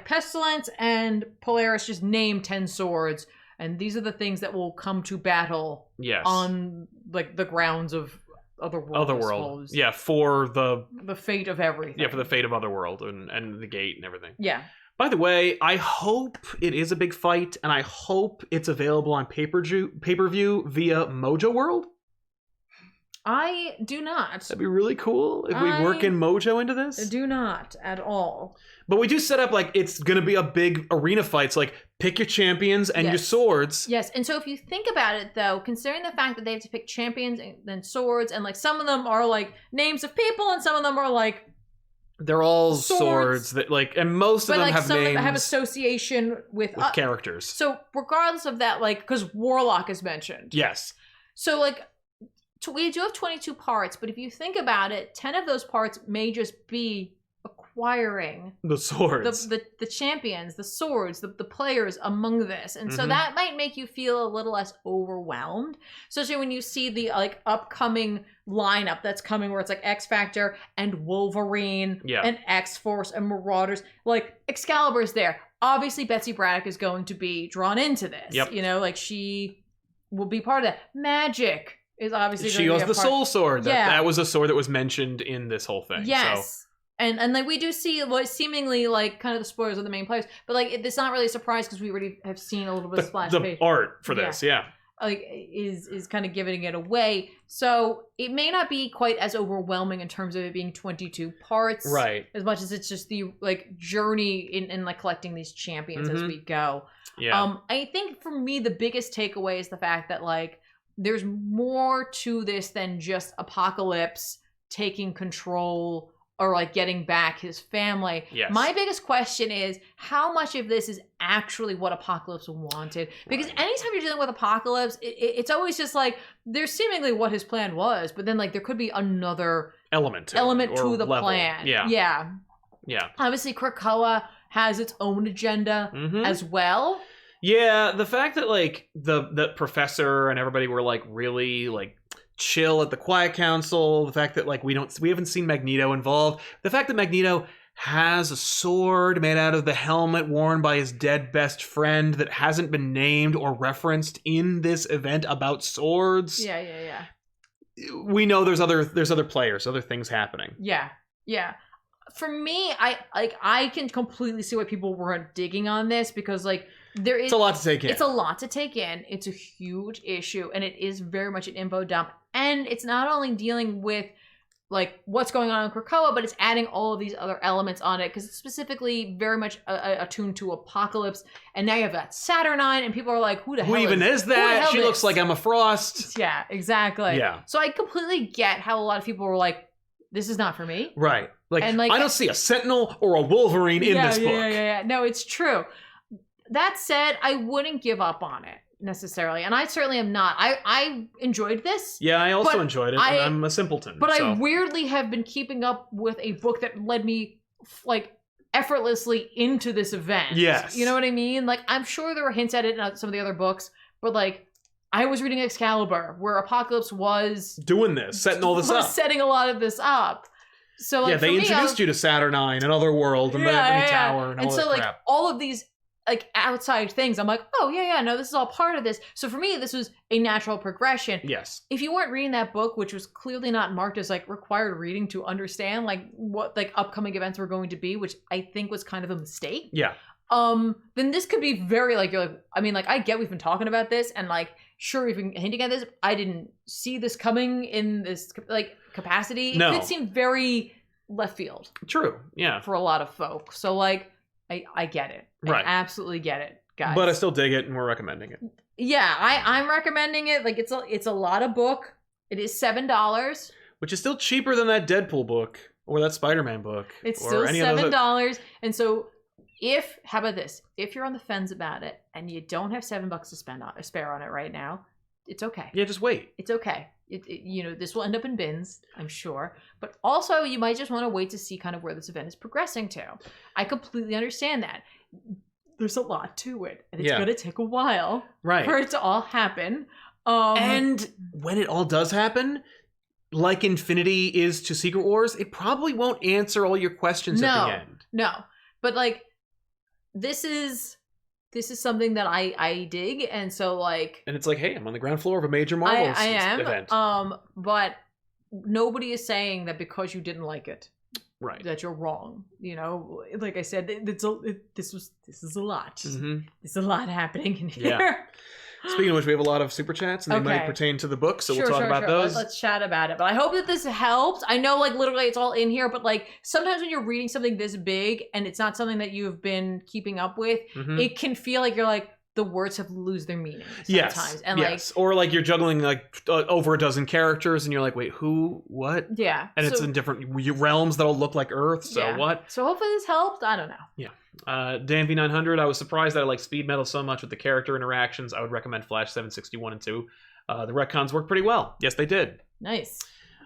Pestilence and Polaris just name 10 swords, and these are the things that will come to battle. Yes. On like the grounds of Otherworld. Yeah, for the fate of everything. Yeah, for the fate of Otherworld and the gate and everything. Yeah. By the way, I hope it is a big fight, and I hope it's available on pay-per-view via Mojo World. I do not. That'd be really cool if we work in Mojo into this. I do not at all. But we do set up like it's going to be a big arena fight. So like pick your champions and your swords. Yes. And so if you think about it, though, considering the fact that they have to pick champions and then swords, and like some of them are like names of people and some of them are like they're all swords that like, and most of them have names. That have association with characters. So regardless of that, like, because Warlock is mentioned. Yes. So like, we do have 22 parts, but if you think about it, 10 of those parts may just be acquiring the swords, the champions, the swords, the players among this, and so that might make you feel a little less overwhelmed, especially when you see the like upcoming lineup that's coming, where it's like X Factor and Wolverine and X Force and Marauders. Like Excalibur's there. Obviously, Betsy Braddock is going to be drawn into this. Yep. Like she will be part of that. Magic is obviously she was the soul sword. That was a sword that was mentioned in this whole thing. Yes. So. And like we do see what seemingly like kind of the spoilers of the main players, but like it's not really a surprise because we already have seen a little bit of splash page. The art for this, like is kind of giving it away. So it may not be quite as overwhelming in terms of it being 22 parts, right? As much as it's just the like journey in like collecting these champions as we go. Yeah. I think for me the biggest takeaway is the fact that like there's more to this than just Apocalypse taking control or like getting back his family. Yes. My biggest question is how much of this is actually what Apocalypse wanted? Because anytime you're dealing with Apocalypse, it's always just like there's seemingly what his plan was, but then like there could be another element to the level. plan. Yeah. Obviously, Krakoa has its own agenda as well. Yeah, the fact that like the professor and everybody were like really like chill at the Quiet Council, the fact that like we haven't seen Magneto involved, the fact that Magneto has a sword made out of the helmet worn by his dead best friend that hasn't been named or referenced in this event about swords. Yeah. We know there's other players, other things happening. Yeah. For me, I can completely see why people weren't digging on this because like it's a lot to take in. It's a lot to take in. It's a huge issue, and it is very much an info dump. And it's not only dealing with like what's going on in Krakoa, but it's adding all of these other elements on it because it's specifically very much attuned to Apocalypse. And now you have that Saturnine, and people are like, who even is that? She looks like Emma Frost. Yeah, exactly. Yeah. So I completely get how a lot of people were like, this is not for me. Right. Like I don't see a Sentinel or a Wolverine in this book. Yeah. No, it's true. That said, I wouldn't give up on it necessarily, and I certainly am not. I enjoyed this. Yeah, I also enjoyed it, and I'm a simpleton. But I weirdly have been keeping up with a book that led me like effortlessly into this event. Yes. You know what I mean? Like, I'm sure there were hints at it in some of the other books, but like, I was reading Excalibur, where Apocalypse was doing this, setting all this up. Setting a lot of this up. So like, they introduced you to Saturnine and Otherworld and the Tower and all that so like crap. all of these like outside things, I'm like, oh yeah, no, this is all part of this. So for me, this was a natural progression. Yes. If you weren't reading that book, which was clearly not marked as like required reading to understand like what like upcoming events were going to be, which I think was kind of a mistake. Yeah. Then this could be very like, you're like, I mean, like, I get we've been talking about this and like, sure, we've been hinting at this. I didn't see this coming in this like capacity. No. It seemed very left field. True. Yeah. For a lot of folk. So like, I get it. Right. I absolutely get it, guys. But I still dig it, and we're recommending it. Yeah, I'm recommending it. Like, it's a lot of book. It is $7, which is still cheaper than that Deadpool book or that Spider-Man book. It's still $7. And so, how about this? If you're on the fence about it and you don't have $7 to spare on it right now, it's okay. Yeah, just wait. It's okay. You know, this will end up in bins, I'm sure. But also, you might just want to wait to see kind of where this event is progressing to. I completely understand that. There's a lot to it, and it's going to take a while for it to all happen. And when it all does happen, like Infinity is to Secret Wars, it probably won't answer all your questions at the end. No, but like, this is something that I dig, and so like, and it's like, hey, I'm on the ground floor of a major Marvel event. But nobody is saying that because you didn't like it, right, that you're wrong. You know, like I said, this is a lot. Mm-hmm. There's a lot happening in here. Yeah. Speaking of which, we have a lot of super chats, and they might pertain to the book, so we'll talk about those. Let's chat about it. But I hope that this helps. I know, like, literally it's all in here, but, like, sometimes when you're reading something this big and it's not something that you've been keeping up with, it can feel like you're, like, the words have lose their meaning sometimes. Yes, and like, or, like, you're juggling, like, over a dozen characters, and you're like, wait, who? What? Yeah. And it's in different realms that'll look like Earth, so what? So hopefully this helped. I don't know. Yeah. Dan V900, I was surprised that I like Speed Metal so much with the character interactions. I would recommend Flash 761 and 2. The retcons worked pretty well. Yes, they did. Nice.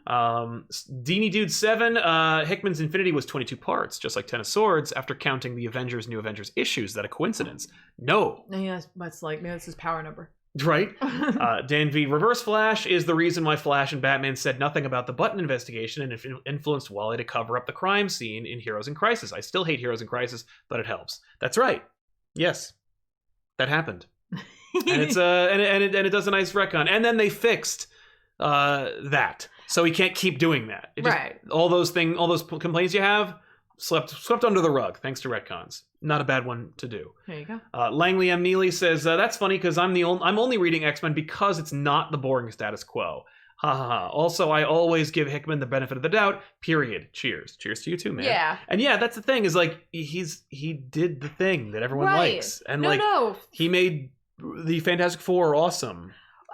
Deanie Dude 7, Hickman's Infinity was 22 parts, just like Ten of Swords, after counting the Avengers New Avengers issues. Is that a coincidence? No. Yeah, that's like, maybe that's his power number. Right? Dan V, Reverse Flash is the reason why Flash and Batman said nothing about the Button investigation and influenced Wally to cover up the crime scene in Heroes in Crisis. I still hate Heroes in Crisis, but it helps. That's right. Yes. That happened. And it's and it does a nice retcon. And then they fixed that. So he can't keep doing that. Right. All those complaints you have, swept under the rug, thanks to retcons. Not a bad one to do. There you go. Langley M. Neely says, that's funny because I'm only reading X-Men because it's not the boring status quo. Ha ha ha. Also, I always give Hickman the benefit of the doubt, period. Cheers. Cheers to you too, man. Yeah. And yeah, that's the thing, is like, he did the thing that everyone likes. And he made the Fantastic Four awesome.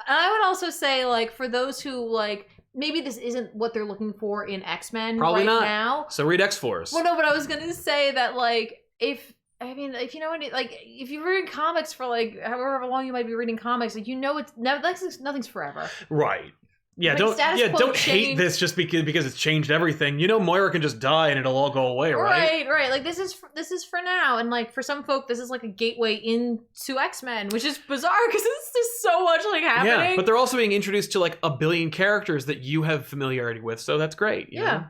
And I would also say, like, for those who, like, maybe this isn't what they're looking for in X-Men Probably not. now. So read X-Force. Well, no, but I was going to say that, like, if you know any, like, if you're reading comics for, like, however long you might be reading comics, like, you know, nothing's forever. Right. Yeah, like, don't hate this just because it's changed everything. You know, Moira can just die and it'll all go away, right? Right. Like, this is for now, and like for some folk, this is like a gateway into X-Men, which is bizarre because there's just so much like happening. Yeah, but they're also being introduced to like a billion characters that you have familiarity with, so that's great. You know?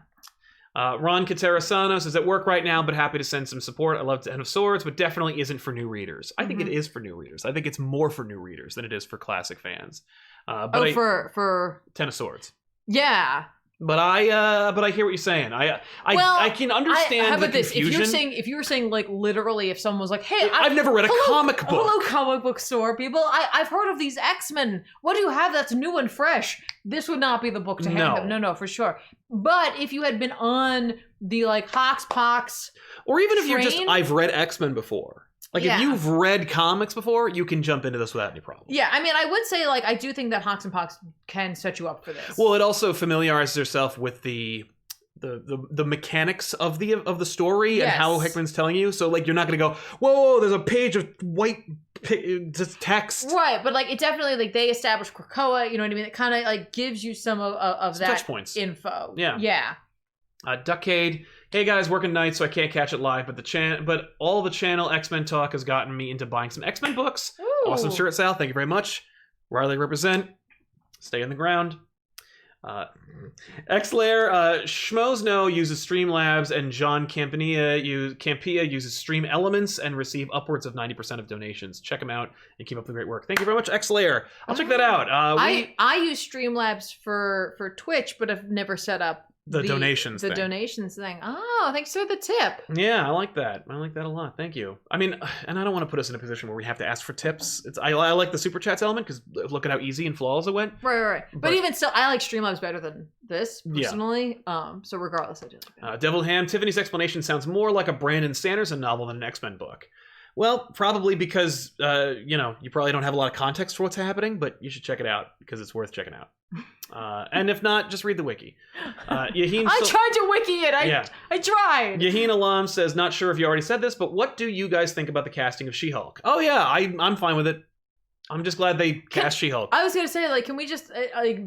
Ron Caterasano says, at work right now, but happy to send some support. I love Ten of Swords, but definitely isn't for new readers. I think it is for new readers. I think it's more for new readers than it is for classic fans. For Ten of Swords. Yeah. But I hear what you're saying. I can understand how about the confusion. this? If you were saying like literally, if someone was like, "Hey, I've never read a comic book." Hello, comic book store people. I've heard of these X-Men. What do you have that's new and fresh? This would not be the book to hand them. No, for sure. But if you had been on the like Hoxpox, or even if you're just, I've read X-Men before. Like, if you've read comics before, you can jump into this without any problem. Yeah, I mean, I would say, like, I do think that Hox and Pox can set you up for this. Well, it also familiarizes yourself with the mechanics of the story and how Hickman's telling you. So, like, you're not going to go, whoa, there's a page of white text. Right, but, like, it definitely, like, they establish Krakoa, you know what I mean? It kind of, like, gives you some of that touch points. Info. Yeah. Duckade. Hey guys, working nights, so I can't catch it live, but all the channel X-Men talk has gotten me into buying some X-Men books. Ooh. Awesome shirt, Sal. Thank you very much. Riley represent. Stay in the ground. X-Lair, Schmozno uses Streamlabs, and John Campia uses Stream Elements and receive upwards of 90% of donations. Check them out and keep up the great work. Thank you very much, X-Lair. I'll check that out. I use Streamlabs for Twitch, but I've never set up the donations thing. Oh, thanks for the tip. Yeah, I like that. I like that a lot. Thank you. I mean, and I don't want to put us in a position where we have to ask for tips. I like the super chats element because look at how easy and flawless it went. Right. But even still, I like Streamlabs better than this personally. Yeah. So regardless, I do like it. Devil Ham, Tiffany's explanation sounds more like a Brandon Sanderson novel than an X-Men book. Well, probably because you probably don't have a lot of context for what's happening, but you should check it out because it's worth checking out. And if not, just read the wiki. I tried to wiki it. I tried. Yaheen Alam says, not sure if you already said this, but what do you guys think about the casting of She-Hulk? Oh yeah, I'm fine with it. I'm just glad they cast She-Hulk. I was gonna say, like, can we just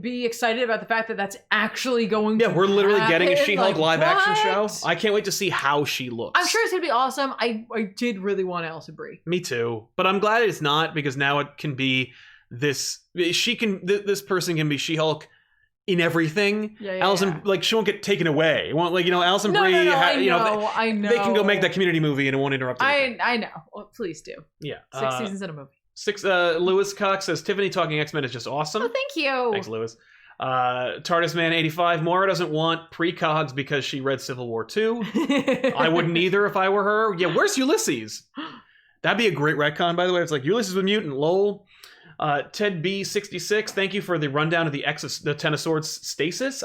be excited about the fact that that's actually going to we're literally getting a She-Hulk live-action show. I can't wait to see how she looks. I'm sure it's gonna be awesome. I did really want Alison Brie. Me too, but I'm glad it's not, because now it can be this. This person can be She-Hulk in everything. Alison, like, she won't get taken away. It won't, like, Alison Brie. I know. They can go make that Community movie and it won't interrupt anything. I know. Well, please do. Yeah. 6 seasons in a movie. Lewis Cox says, Tiffany talking X-Men is just awesome. Oh, thank you. Thanks, Lewis. TARDIS Man 85, Maura doesn't want precogs because she read Civil War 2. I wouldn't either if I were her. Yeah, where's Ulysses? That'd be a great retcon, by the way. It's like, Ulysses with mutant, lol. Ted B66, thank you for the rundown of the Ten of Swords status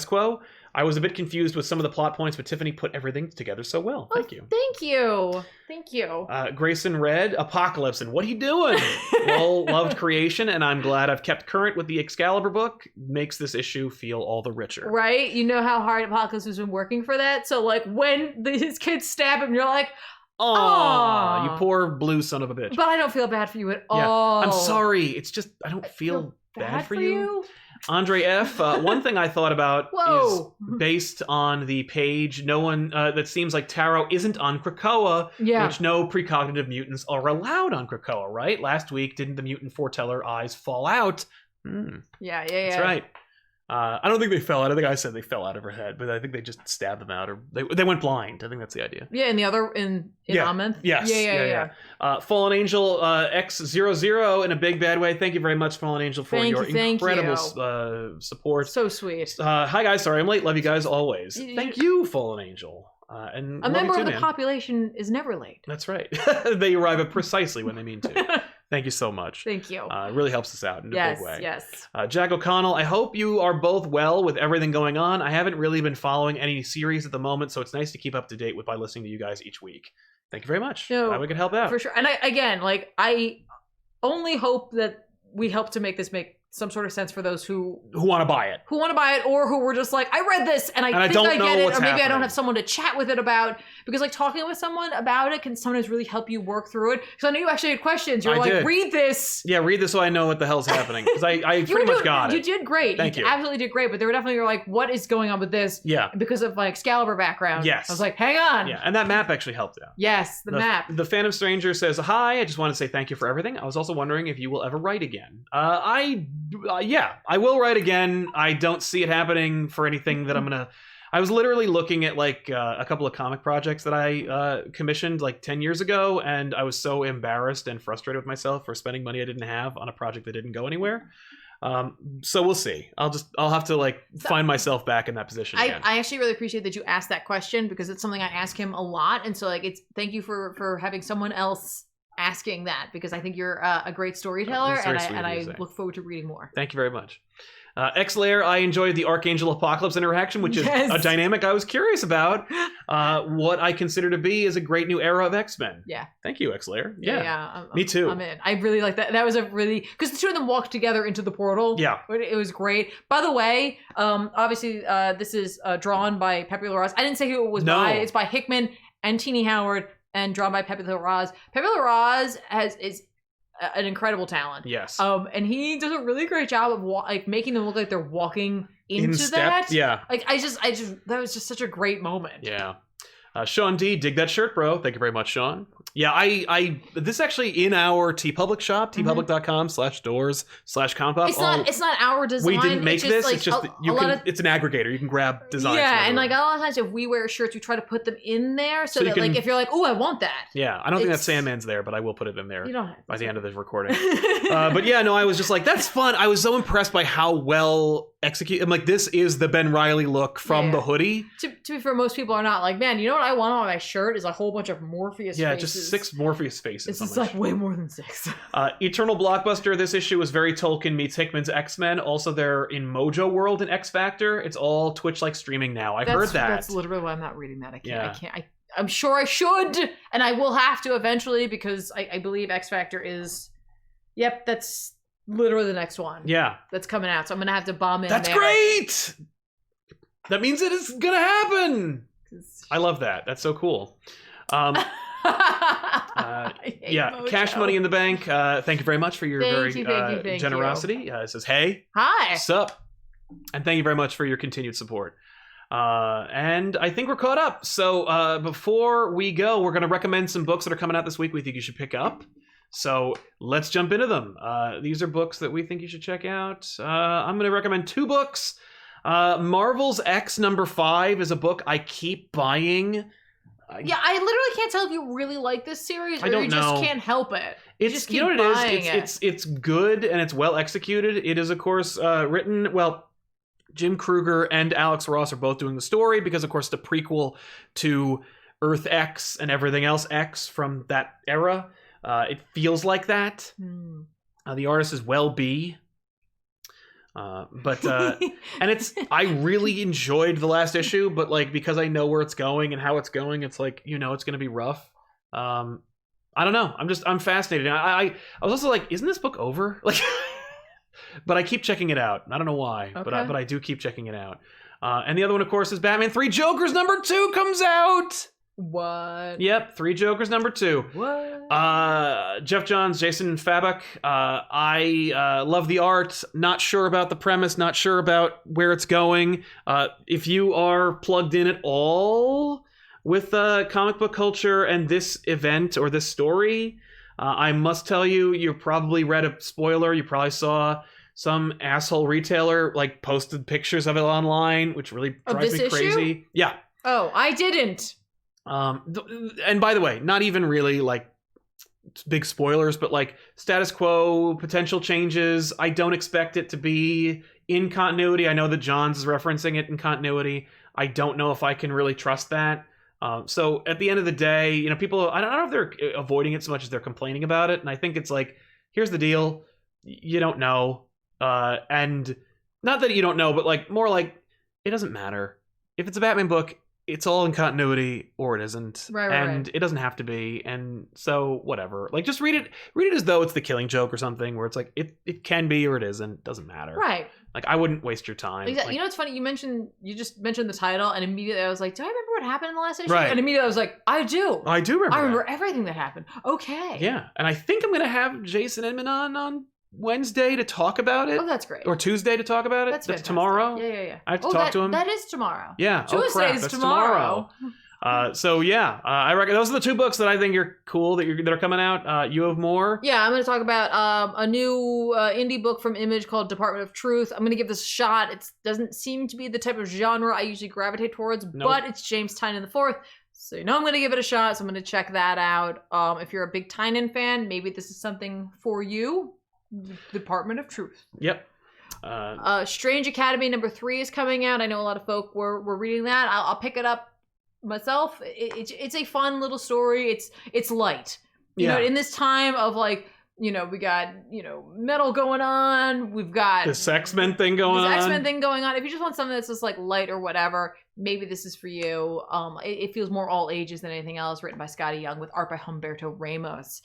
quo. I was a bit confused with some of the plot points, but Tiffany put everything together so well. Thank you. Thank you. Grayson Red, Apocalypse, and what are you doing? Well, loved creation, and I'm glad I've kept current with the Excalibur book. Makes this issue feel all the richer. Right? You know how hard Apocalypse has been working for that? So, like, when his kids stab him, you're like, oh, you poor blue son of a bitch. But I don't feel bad for you at all. I'm sorry. It's just, I don't feel bad for you. Andre F. One thing I thought about is based on the page, no one that seems like Taro isn't on Krakoa, which no precognitive mutants are allowed on Krakoa, right? Last week, didn't the mutant foreteller eyes fall out? Yeah. That's right. I don't think they fell out. I think I said they fell out of her head, but I think they just stabbed them out, or they went blind. I think that's the idea. Yeah, in the other in Amenth. Yes. Yeah. Fallen Angel X00 in a big bad way. Thank you very much, Fallen Angel, for your incredible support. So sweet. Hi guys, sorry I'm late. Love you guys always. Thank you, Fallen Angel. And a member of the population is never late. That's right. They arrive at precisely when they mean to. Thank you so much. Thank you. It really helps us out in a big way. Yes. Jack O'Connell, I hope you are both well with everything going on. I haven't really been following any series at the moment, so it's nice to keep up to date by listening to you guys each week. Thank you very much. Glad we could help out. For sure. And I only hope that we help to make this make some sort of sense for those who want to buy it. Or who were just like, I read this and I think I get it, or maybe I don't have someone to chat with it about, because like talking with someone about it can sometimes really help you work through it. Because I know you actually had questions. You're like, read this. Yeah, read this so I know what the hell's happening. Because I pretty much got it. You did great. Thank you. Absolutely did great. But they were definitely like, what is going on with this? Yeah. And because of my Excalibur background. Yes. I was like, hang on. Yeah, and that map actually helped out. Yes, the map. The Phantom Stranger says, hi, I just want to say thank you for everything. I was also wondering if you will ever write again. I will write again. I don't see it happening for anything that I'm gonna. I was literally looking at like a couple of comic projects that I commissioned like 10 years ago, and I was so embarrassed and frustrated with myself for spending money I didn't have on a project that didn't go anywhere. So we'll see. I'll have to like find myself back in that position again. I actually really appreciate that you asked that question because it's something I ask him a lot, and so like thank you for having someone else asking that because I think you're a great storyteller, and I look forward to reading more. Thank you very much. X-Layer, I enjoyed the Archangel Apocalypse interaction, which is a dynamic I was curious about. What I consider to be is a great new era of X-Men. Yeah. Thank you, X-Layer. Yeah. Me too. I'm in. I really like that. That was a really... Because the two of them walked together into the portal. Yeah. It was great. By the way, obviously, this is drawn by Pepe Larraz. I didn't say who it was by. It's by Hickman and Teenie Howard and drawn by Pepe Larraz. Pepe Larraz is an incredible talent. Yes. And he does a really great job of like making them look like they're walking into that. Yeah. Like I just that was just such a great moment. Yeah. Sean D, dig that shirt, bro. Thank you very much, Sean. Yeah, I this is actually in our TeePublic shop, tpublic.com/stores/ComicPop. It's not our design. We didn't make this. Like, it's just it's an aggregator. You can grab designs. Yeah, and like a lot of times if we wear shirts, we try to put them in there so that like if you're like, oh, I want that. Yeah, I don't think that Sandman's there, but I will put it in there by the end of this recording. But but yeah, no, I was just like, that's fun. I was so impressed by how well executed. I'm like, this is the Ben Reilly look from the hoodie. To be fair, most people are not like, man, you know what I want on my shirt is a whole bunch of Morpheus faces. Yeah, just 6 Morpheus faces. This is like way more than 6. Eternal Blockbuster, this issue was very Tolkien meets Hickman's X-Men. Also, they're in Mojo World and X Factor. It's all Twitch-like streaming now. I've heard that. That's literally why I'm not reading that. I can't. I'm sure I should, and I will have to eventually because I believe X Factor is... Yep, that's literally the next one. Yeah. That's coming out, so I'm going to have to bomb in That's there. great! That means it is going to happen! I love that. That's so cool. Yeah, Mojo. Cash Money in the Bank. Thank you very much for your very generosity. It says, hey. Hi. Sup? And thank you very much for your continued support. And I think we're caught up. So before we go, we're going to recommend some books that are coming out this week we think you should pick up. So let's jump into them. These are books that we think you should check out. I'm going to recommend 2 books. Marvel's X #5 is a book I keep buying. Yeah, I literally can't tell if you really like this series or you just can't help it. You just keep buying it. It's good and it's well executed. It is, of course, written... Well, Jim Krueger and Alex Ross are both doing the story because, of course, the prequel to Earth X and everything else X from that era. It feels like that. The artist is Well B. But and I really enjoyed the last issue, but like because I know where it's going and how it's going, it's like, you know, it's going to be rough. I don't know. I'm fascinated. I was also like, isn't this book over? Like, but I keep checking it out. I don't know why, but I do keep checking it out. And the other one, of course, is Batman 3 Jokers #2 comes out. What? Yep, 3 Jokers #2. What? Jeff Johns, Jason Fabok. I love the art. Not sure about the premise. Not sure about where it's going. If you are plugged in at all with comic book culture and this event or this story, I must tell you, you probably read a spoiler. You probably saw some asshole retailer like posted pictures of it online, which really drives me crazy. Issue? Yeah. Oh, I didn't. And by the way, not even really like big spoilers, but like status quo, potential changes. I don't expect it to be in continuity. I know that Johns is referencing it in continuity. I don't know if I can really trust that. So at the end of the day, you know, people, I don't know if they're avoiding it so much as they're complaining about it. And I think it's like, here's the deal. You don't know. And not that you don't know, but like more like it doesn't matter. If it's a Batman book, it's all in continuity or it isn't. And it doesn't have to be. And so whatever. Like just read it as though it's The Killing Joke or something where it's like it can be or it isn't. It doesn't matter. Right. Like I wouldn't waste your time. Exactly. Like, you know what's funny? You just mentioned the title and immediately I was like, do I remember what happened in the last issue? Right. And immediately I was like, I do. I do remember. I remember everything that happened. Okay. Yeah. And I think I'm gonna have Jason Edmond on Wednesday to talk about it. Oh, that's great. Or Tuesday to talk about it. That's tomorrow. Yeah. I have to talk to him. That is tomorrow. Yeah. Tuesday's that's tomorrow. So yeah, I reckon those are the 2 books that I think are cool that are coming out. You have more? Yeah, I'm going to talk about a new indie book from Image called Department of Truth. I'm going to give this a shot. It doesn't seem to be the type of genre I usually gravitate towards, but it's James Tynion IV. So you know I'm going to give it a shot, so I'm going to check that out. If you're a big Tynion fan, maybe this is something for you. Department of Truth. Yep. Strange Academy #3 is coming out. I know a lot of folk were reading that. I'll pick it up myself. It's a fun little story. It's light. You know, in this time of like, you know, we got, you know, metal going on. We've got this X-Men thing going on. If you just want something that's just like light or whatever, maybe this is for you. It feels more all ages than anything else. Written by Scotty Young with art by Humberto Ramos.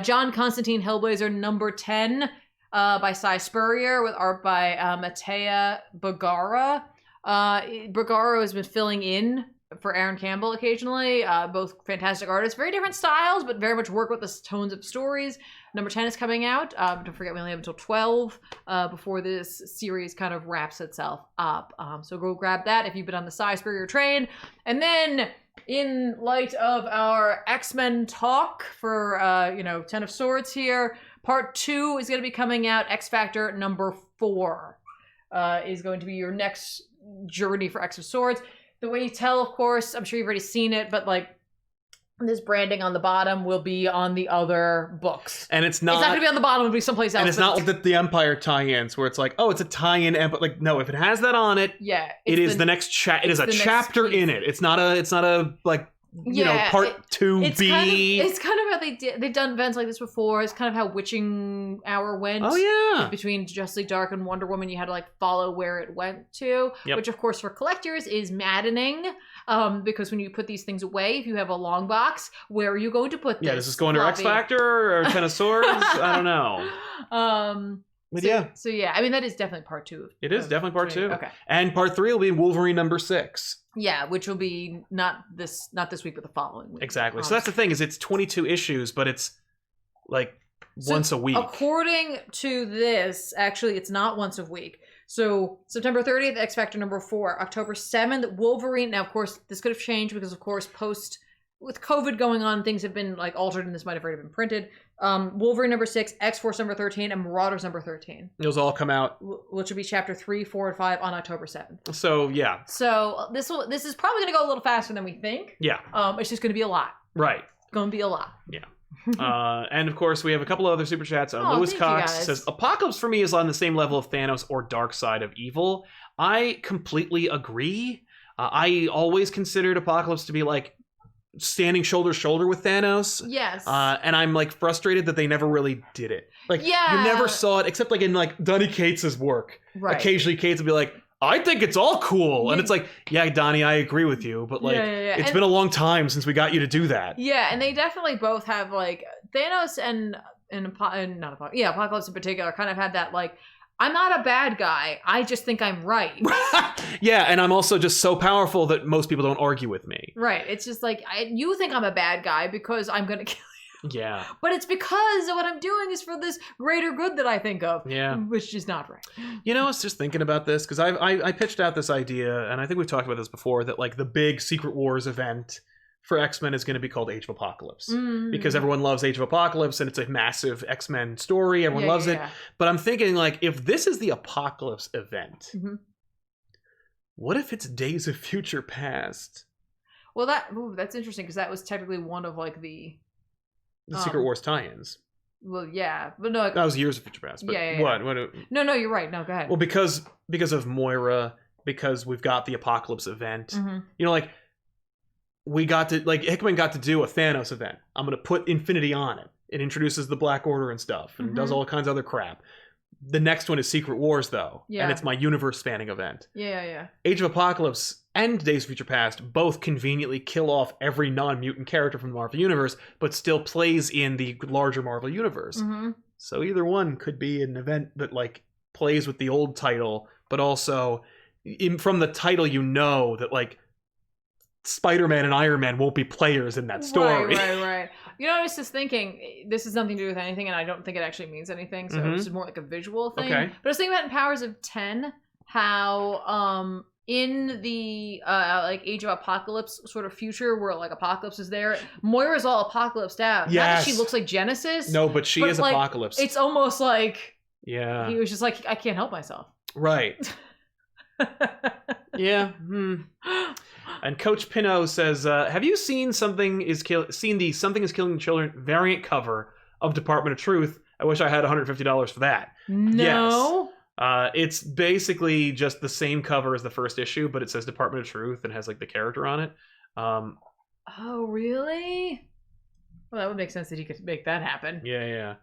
John Constantine Hellblazer #10 by Cy Spurrier with art by Matea Bergara. Bergara has been filling in for Aaron Campbell occasionally. Both fantastic artists, very different styles, but very much work with the tones of stories. #10 is coming out. Don't forget, we only have until 12 before this series kind of wraps itself up. So go grab that if you've been on the Cy Spurrier train. And then, in light of our X-Men talk for, 10 of Swords here, Part 2 is going to be coming out. X Factor #4 is going to be your next journey for X of Swords. The way you tell, of course, I'm sure you've already seen it, but like this branding on the bottom will be on the other books. And it's not going to be on the bottom, it'll be someplace else. And it's not like the Empire tie-ins where it's like, oh, it's a tie-in Empire. Like, no, if it has that on it, it is the next it is a chapter in it. It's not a like, part 2B. It's kind of how they've done events like this before. It's kind of how Witching Hour went. Oh yeah. Between Justly Dark and Wonder Woman, you had to like follow where it went to, which of course for collectors is maddening. Because when you put these things away, if you have a long box, where are you going to put this? Yeah, does this go under X Factor or 10 of Swords? I don't know. But so I mean that is definitely part 2. It is definitely part 2. Okay. And part 3 will be Wolverine #6. Yeah, which will be not this week, but the following week. Exactly. So that's the thing, is it's 22 issues, but it's like once a week. According to this, actually, it's not once a week. So September 30th, X Factor #4. October 7th, Wolverine. Now, of course, this could have changed because, of course, with COVID going on, things have been like altered, and this might have already been printed. Wolverine #6, X-Force #13, and Marauders #13. Those all come out, which will be chapter 3, 4, and 5 on October 7th. So yeah. So this is probably going to go a little faster than we think. Yeah. It's just going to be a lot. Right. It's going to be a lot. Yeah. And of course, we have a couple of other super chats. Lewis Cox says, Apocalypse for me is on the same level of Thanos or Dark Side of Evil. I completely agree. I always considered Apocalypse to be like standing shoulder to shoulder with Thanos. Yes. And I'm like frustrated that they never really did it. Like, you never saw it except like in like Donny Cates' work. Right. Occasionally Cates would be like, I think it's all cool. Yeah. And it's like, yeah, Donnie, I agree with you. But like, it's been a long time since we got you to do that. Yeah, and they definitely both have like Thanos and Apocalypse in particular kind of had that like, I'm not a bad guy. I just think I'm right. Yeah, and I'm also just so powerful that most people don't argue with me. Right. It's just like, you think I'm a bad guy because I'm going to kill you. Yeah. But it's because what I'm doing is for this greater good that I think of. Yeah. Which is not right. You know, I was just thinking about this because I pitched out this idea, and I think we've talked about this before, that like the big Secret Wars event for X-Men is going to be called Age of Apocalypse because everyone loves Age of Apocalypse and it's a massive X-Men story. Everyone loves it. But I'm thinking like, if this is the Apocalypse event, what if it's Days of Future Past? Well, that's interesting because that was technically one of like the Secret Wars tie-ins. Well, yeah, but no, that was Years of Future Past. But what? No, you're right. No, go ahead. Well, because of Moira, because we've got the Apocalypse event. You know, like, Hickman got to do a Thanos event. I'm going to put Infinity on it. It introduces the Black Order and stuff and does all kinds of other crap. The next one is Secret Wars, though. Yeah. And it's my universe-spanning event. Yeah. Age of Apocalypse and Days of Future Past both conveniently kill off every non-mutant character from the Marvel Universe, but still plays in the larger Marvel Universe. So either one could be an event that, like, plays with the old title, but also, from the title, you know that, like, Spider-Man and Iron Man won't be players in that story. Right. You know, I was just thinking, this has nothing to do with anything, and I don't think it actually means anything, so this is more like a visual thing. Okay. But I was thinking about in Powers of 10, how in the like Age of Apocalypse sort of future where like Apocalypse is there, Moira's all apocalypsed out. Yes. Not that she looks like Genesis. No, but she is like, Apocalypse. It's almost like he was just like, I can't help myself. Right. Yeah. And Coach Pinot says, have you seen Something is Killing the Children variant cover of Department of Truth? I wish I had $150 for that. No. It's basically just the same cover as the first issue, but it says Department of Truth and has like the character on it. Oh, really? Well, that would make sense that he could make that happen. Yeah.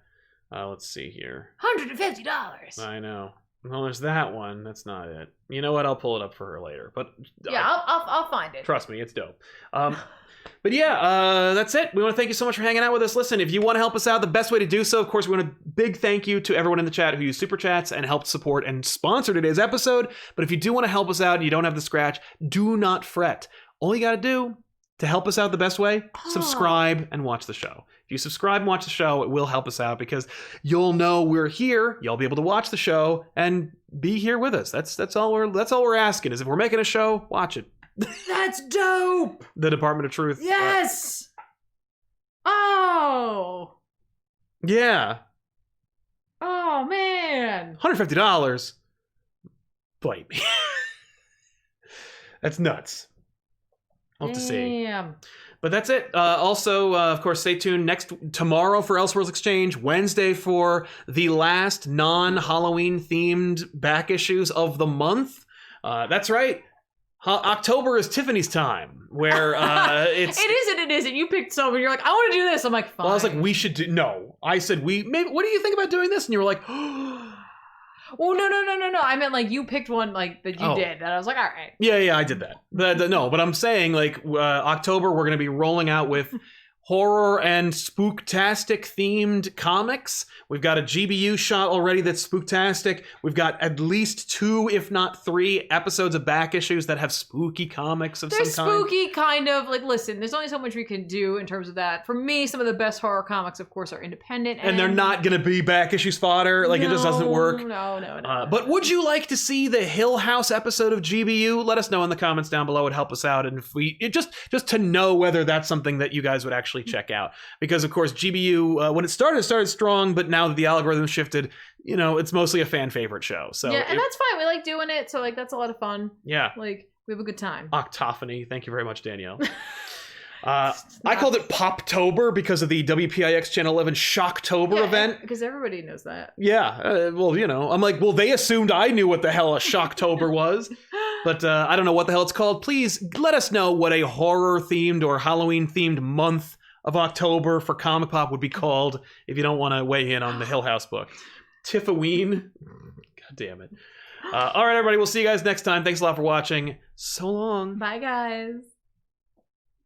Let's see here. $150. I know. Well, there's that one. That's not it. You know what? I'll pull it up for her later. But yeah, I'll find it. Trust me, it's dope. But yeah, that's it. We want to thank you so much for hanging out with us. Listen, if you want to help us out, the best way to do so, of course, we want a big thank you to everyone in the chat who used Super Chats and helped support and sponsor today's episode. But if you do want to help us out and you don't have the scratch, do not fret. All you got to do to help us out the best way, subscribe and watch the show. If you subscribe and watch the show, it will help us out because you'll know we're here. You'll be able to watch the show and be here with us. That's all we're asking is if we're making a show, watch it. That's dope. The Department of Truth. Yes. Oh. Yeah. Oh man. $150. Bite me. That's nuts. I'll have to see. Damn. But that's it. Also, of course, stay tuned tomorrow for Elseworlds Exchange, Wednesday for the last non-Halloween themed back issues of the month. That's right. October is Tiffany's time, where it's... It isn't. You picked some and you're like, I want to do this. I'm like, fine. Well, I was like, we should do... No. I said, maybe. What do you think about doing this? And you were like, well, no. I meant like you picked one like that you did. And I was like, all right. Yeah, I did that. No, but I'm saying like October, we're going to be rolling out with horror and spooktastic themed comics. We've got a GBU shot already that's spooktastic. We've got at least 2, if not 3 episodes of back issues that have spooky comics of some kind. They're spooky kind of like, listen, there's only so much we can do in terms of that. For me, some of the best horror comics, of course, are independent. And they're not going to be back issues fodder. Like, it just doesn't work. No. But would you like to see the Hill House episode of GBU? Let us know in the comments down below. It'd help us out. And if just to know whether that's something that you guys would actually check out, because of course GBU when it started strong, but now that the algorithm shifted, it's mostly a fan favorite show. So yeah, and that's fine. We like doing it, so like that's a lot of fun. Yeah, like we have a good time. Octophony, thank you very much, Danielle. I called it Poptober because of the WPIX Channel 11 Shocktober event. Because everybody knows that. Yeah, well, I'm like, well, they assumed I knew what the hell a Shocktober was. But I don't know what the hell it's called. Please let us know what a horror-themed or Halloween-themed month of October for Comic Pop would be called if you don't want to weigh in on the Hill House book. Tiffaween. God damn it. All right, everybody. We'll see you guys next time. Thanks a lot for watching. So long. Bye, guys.